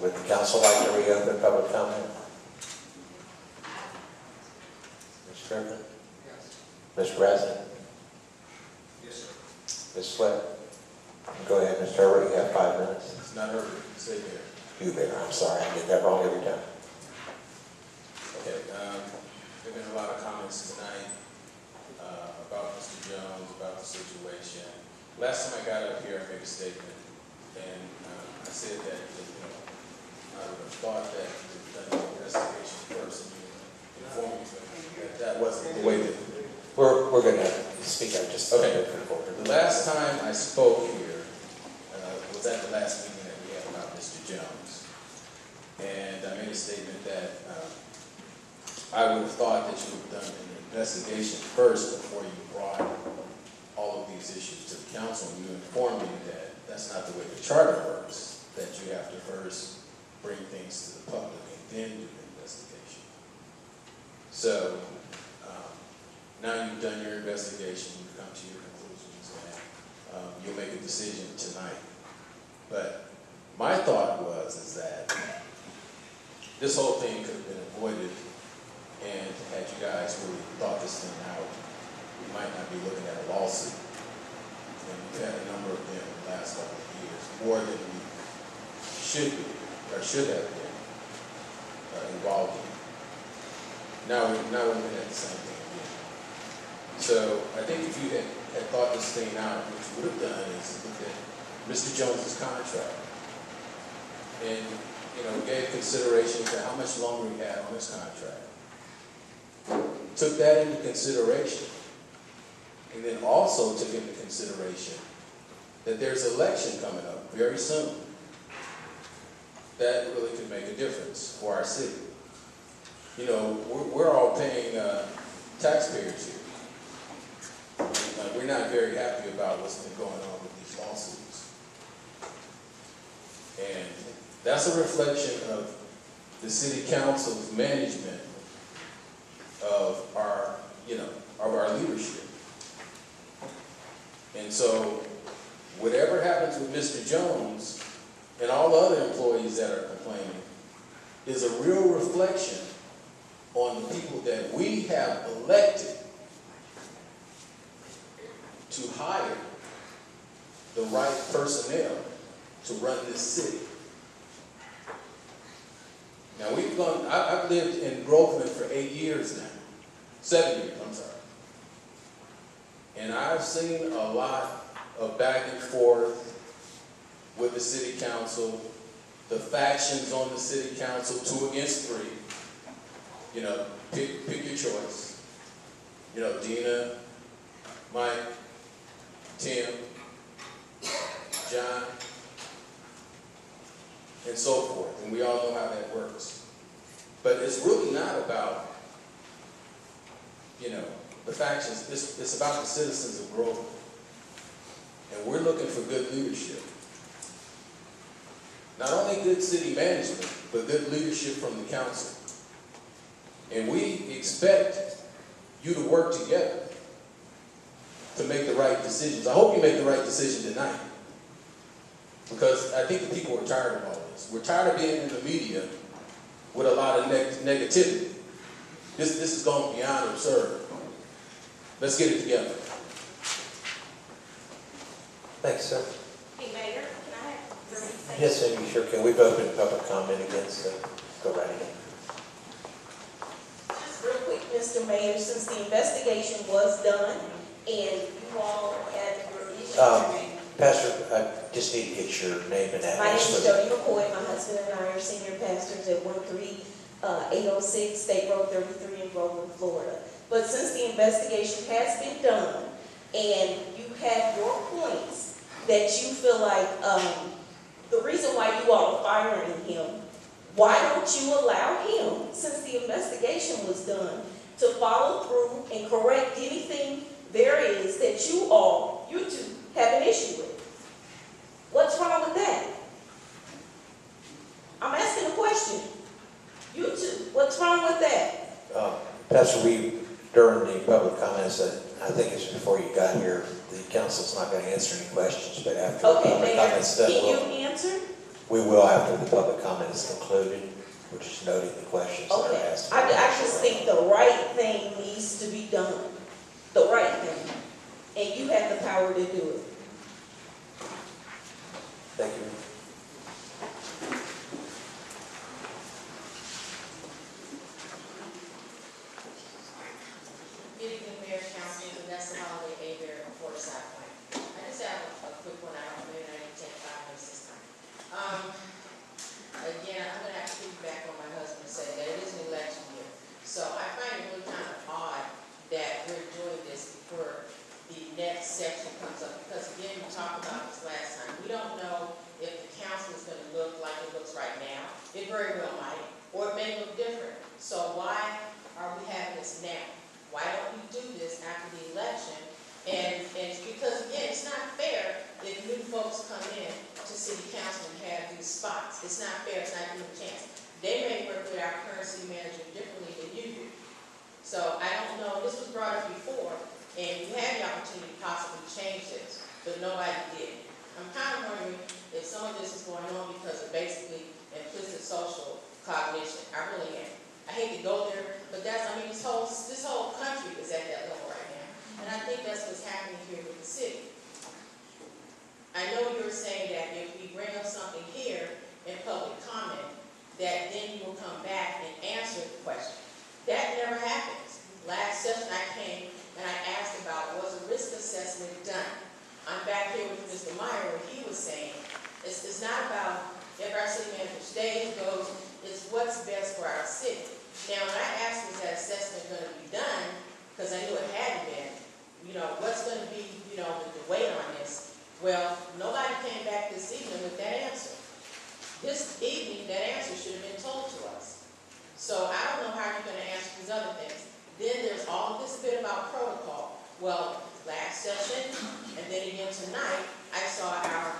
Would the council like to reopen public comment? Mr. Griffin? Yes. Mr. President? Yes, sir. Ms. Sweat? Go ahead, Mr. Herbert, you have 5 minutes. It's not Herbert, say there. You there, I'm sorry, I get that wrong every time. Okay, there've been a lot of comments tonight about Mr. Jones, about the situation. Last time I got up here, I made a statement, and I said that, I would have thought that you'd done an investigation first, and you informed me that wasn't the way that. We're going to speak out just a Okay. bit forward. The last time I spoke here was at the last meeting that we had about Mr. Jones. And I made a statement that I would have thought that you would have done an investigation first before you brought all of these issues to the council. And you informed me that that's not the way the charter works, that you have to first bring things to the public and then do the investigation. So now you've done your investigation, you've come to your conclusions, and you'll make a decision tonight. But my thought is that this whole thing could have been avoided, and had you guys really thought this thing out, we might not be looking at a lawsuit. And we've had a number of them in the last couple of years, more than we should be, or should have been involved in. Now we're looking at the same thing again. So I think if you had thought this thing out, what you would have done is look at Mr. Jones's contract, and gave consideration to how much longer he had on his contract. Took that into consideration, and then also took into consideration that there's an election coming up very soon. That really could make a difference for our city. We're all paying taxpayers here. We're not very happy about what's been going on with these lawsuits. And that's a reflection of the city council's management of our leadership. And so whatever happens with Mr. Jones and all the other employees that are complaining is a real reflection on the people that we have elected to hire the right personnel to run this city. Now I've lived in Groveland for 8 years now, 7 years, I'm sorry. And I've seen a lot of back and forth with the city council, the factions on the city council, 2 against 3. Pick your choice. Dina, Mike, Tim, John, and so forth. And we all know how that works. But it's really not about, the factions. It's about the citizens of Groveland. And we're looking for good leadership. Not only good city management, but good leadership from the council. And we expect you to work together to make the right decisions. I hope you make the right decision tonight. Because I think the people are tired of all this. We're tired of being in the media with a lot of negativity. This is going beyond absurd. Let's get it together. Thanks, sir. Hey, Mayor, can I have 30 seconds? Yes, sir, you sure can. We've opened public comment again, so go right ahead. Just real quick, Mr. Mayor, since the investigation was done and you all had your issue. Pastor, I just need to get your name and address. My name is Jody McCoy. My husband and I are senior pastors at 13806 State Road 33 in Groveland, Florida. But since the investigation has been done, and you have your points that you feel like, the reason why you all are firing him, why don't you allow him, since the investigation was done, to follow through and correct anything there is that you two have an issue with? What's wrong with that? I'm asking a question. You two, what's wrong with that? Pastor, during the public comments, I think it's before you got here, the council's not going to answer any questions, but after the Okay, public Mayor, comments done, can you answer? we will after the public comment is concluded, which is noting the questions that are Okay, asked. I just think the right thing needs to be done. The right thing. And you have the power to do it. Thank you. Good evening, Mayor, Council, Vanessa Holiday, A-Bear, Port Southpoint. I just have a quick one, I don't really need to take 5 minutes this time. Again, I'm gonna have to piggyback on my husband saying that it is an election year. So I find it really kind of odd that we're doing this before the next section comes up, because again, we talked about this last time. We don't know if the council is gonna look like it looks right now. It very well might, or it may look different. So why are we having this now? Why don't we do this after the election? And because again, it's not fair if new folks come in to city council and have these spots. It's not fair, it's not giving them a chance. They may work with our current city manager differently than you do. So I don't know, this was brought up before, and you had the opportunity to possibly change this, but nobody did. I'm kind of wondering if some of this is going on because of basically implicit social cognition. I really am. I hate to go there, but this whole country is at that level right now. And I think that's what's happening here with the city. I know you're saying that if we bring up something here in public comment, that then you will come back and answer the question. That never happens. Last session I came and I asked about, was a risk assessment done? I'm back here with Mr. Meyer where he was saying, it's not about if our city manager stays, goes, it's what's best for our city. Now, when I asked, was that assessment going to be done, because I knew it hadn't been, what's going to be, the weight on this? Well, nobody came back this evening with that answer. This evening, that answer should have been told to us. So I don't know how you're going to answer these other things. Then there's all of this bit about protocol. Well, last session, and then again tonight, I saw our,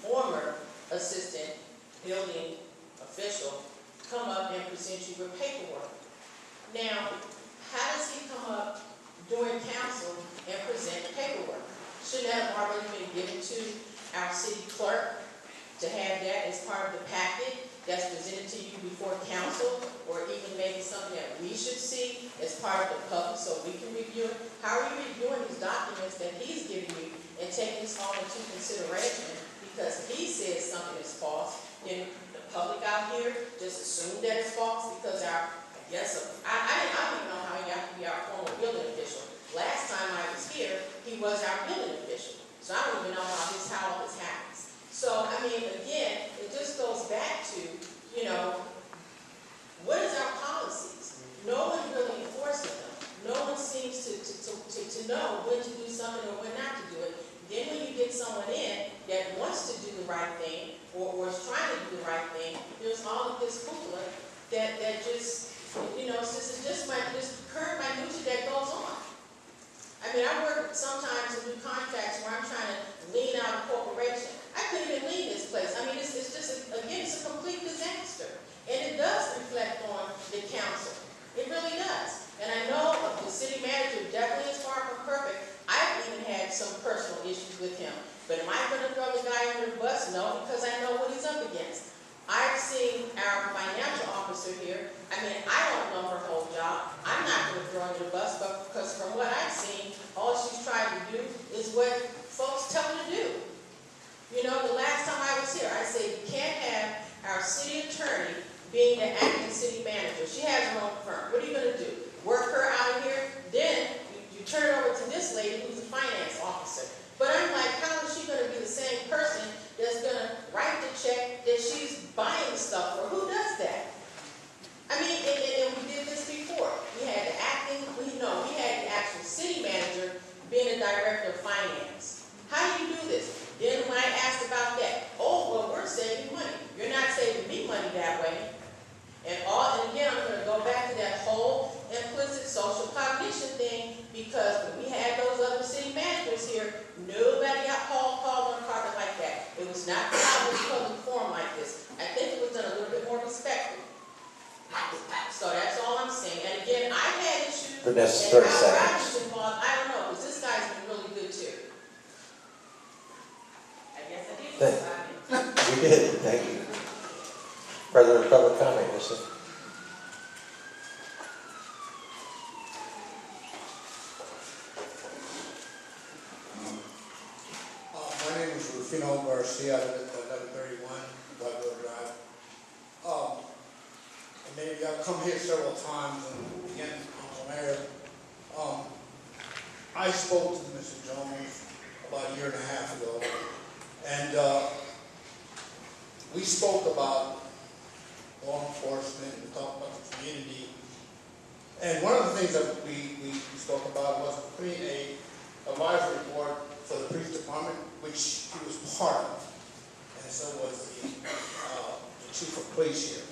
former assistant building official come up and present you with paperwork. Now, how does he come up during council and present paperwork? Shouldn't that have already been given to our city clerk to have that as part of the packet that's presented to you before council, or even maybe something that we should see as part of the public so we can review it? How are you reviewing these documents that he's giving you and taking this all into consideration? Because he says something is false, then the public out here just assume that it's false because I don't even know how he got to be our former building official. Last time I was here, he was our building official. So I don't even know how all this happens. So, again, it just goes back to, what is our policies? No one really enforces them. No one seems to know when to do something or when not to do it. Then when you get someone in that wants to do the right thing or is trying to do the right thing, there's all of this hoopla that just, it's just current minutia that goes on. I work sometimes in new contracts where I'm trying to lean out a corporation. I couldn't even leave this place. It's just, again, it's a complete disaster. And it does reflect on the council. It really does. And I know the city manager definitely is far from perfect. I've even had some personal issues with him. But am I going to throw the guy under the bus? No, because I know what he's up against. I've seen our financial officer here. I don't know her whole job. I'm not going to throw her under the bus, but because from what I've seen, all she's trying to do is what folks tell her to do. The last time I was here, I said you can't have our city attorney being the acting city manager. She has her own firm. What are you going to do? Work her out of here? Then you turn it over to this lady who's a finance officer. But I'm like, how is she going to be the same person that's going to write the check that she's buying stuff for? Who does that? And we did this before. We had the acting, we had the actual city manager Vanessa, And 30 how seconds. Roger's involved, I don't know, because this guy's been really good too. I guess I did Thank- decide it. You did, thank you. Further public comment, Mr. My name is Rufino Garcia, I live at 1131 Whitewood Drive. And maybe I've come here several times, and again, Uncle Mayor, I spoke to Mr. Jones about a year and a half ago, and we spoke about law enforcement, we talked about the community, and one of the things that we spoke about was putting a advisory board for the police department, which he was part of, and so was the chief of police here.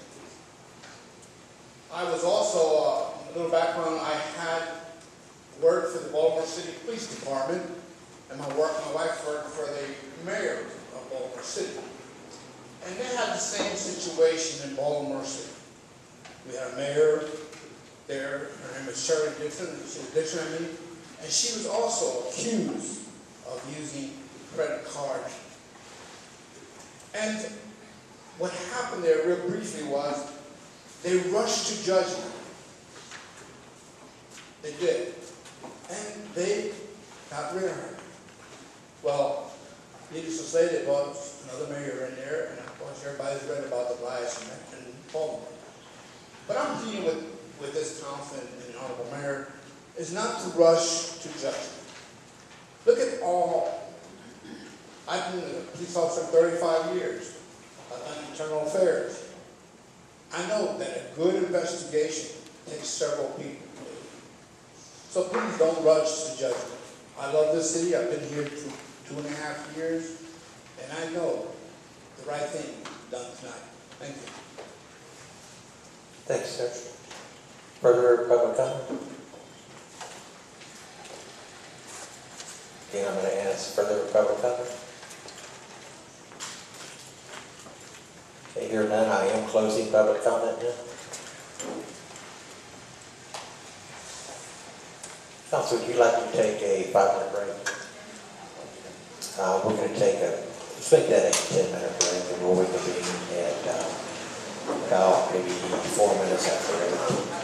I was also, a little background, I had worked for the Baltimore City Police Department, and my wife worked for the mayor of Baltimore City. And they had the same situation in Baltimore City. We had a mayor there, her name was Sherry Dixon, and she was also accused of using credit cards. And what happened there, real briefly, was they rushed to judgment. They did. And they got rid of her. Well, needless to say, they brought another mayor in there, and of course everybody's read about the riots in Baltimore. But I'm pleading with this council and the honorable mayor is not to rush to judgment. Look at all, I've been a police officer 35 years. I've done internal affairs. I know that a good investigation takes several people. So please don't rush to judgment. I love this city. I've been here 2.5 years, and I know the right thing done tonight. Thank you. Thanks, sir. Further public comment? Again, I'm going to ask further public comment. Okay, hear none, I am closing public comment now. Council, would you like to take a 5-minute break? We're going to take let's make that a 10-minute break, and we'll reconvene at about maybe 4 minutes after 8.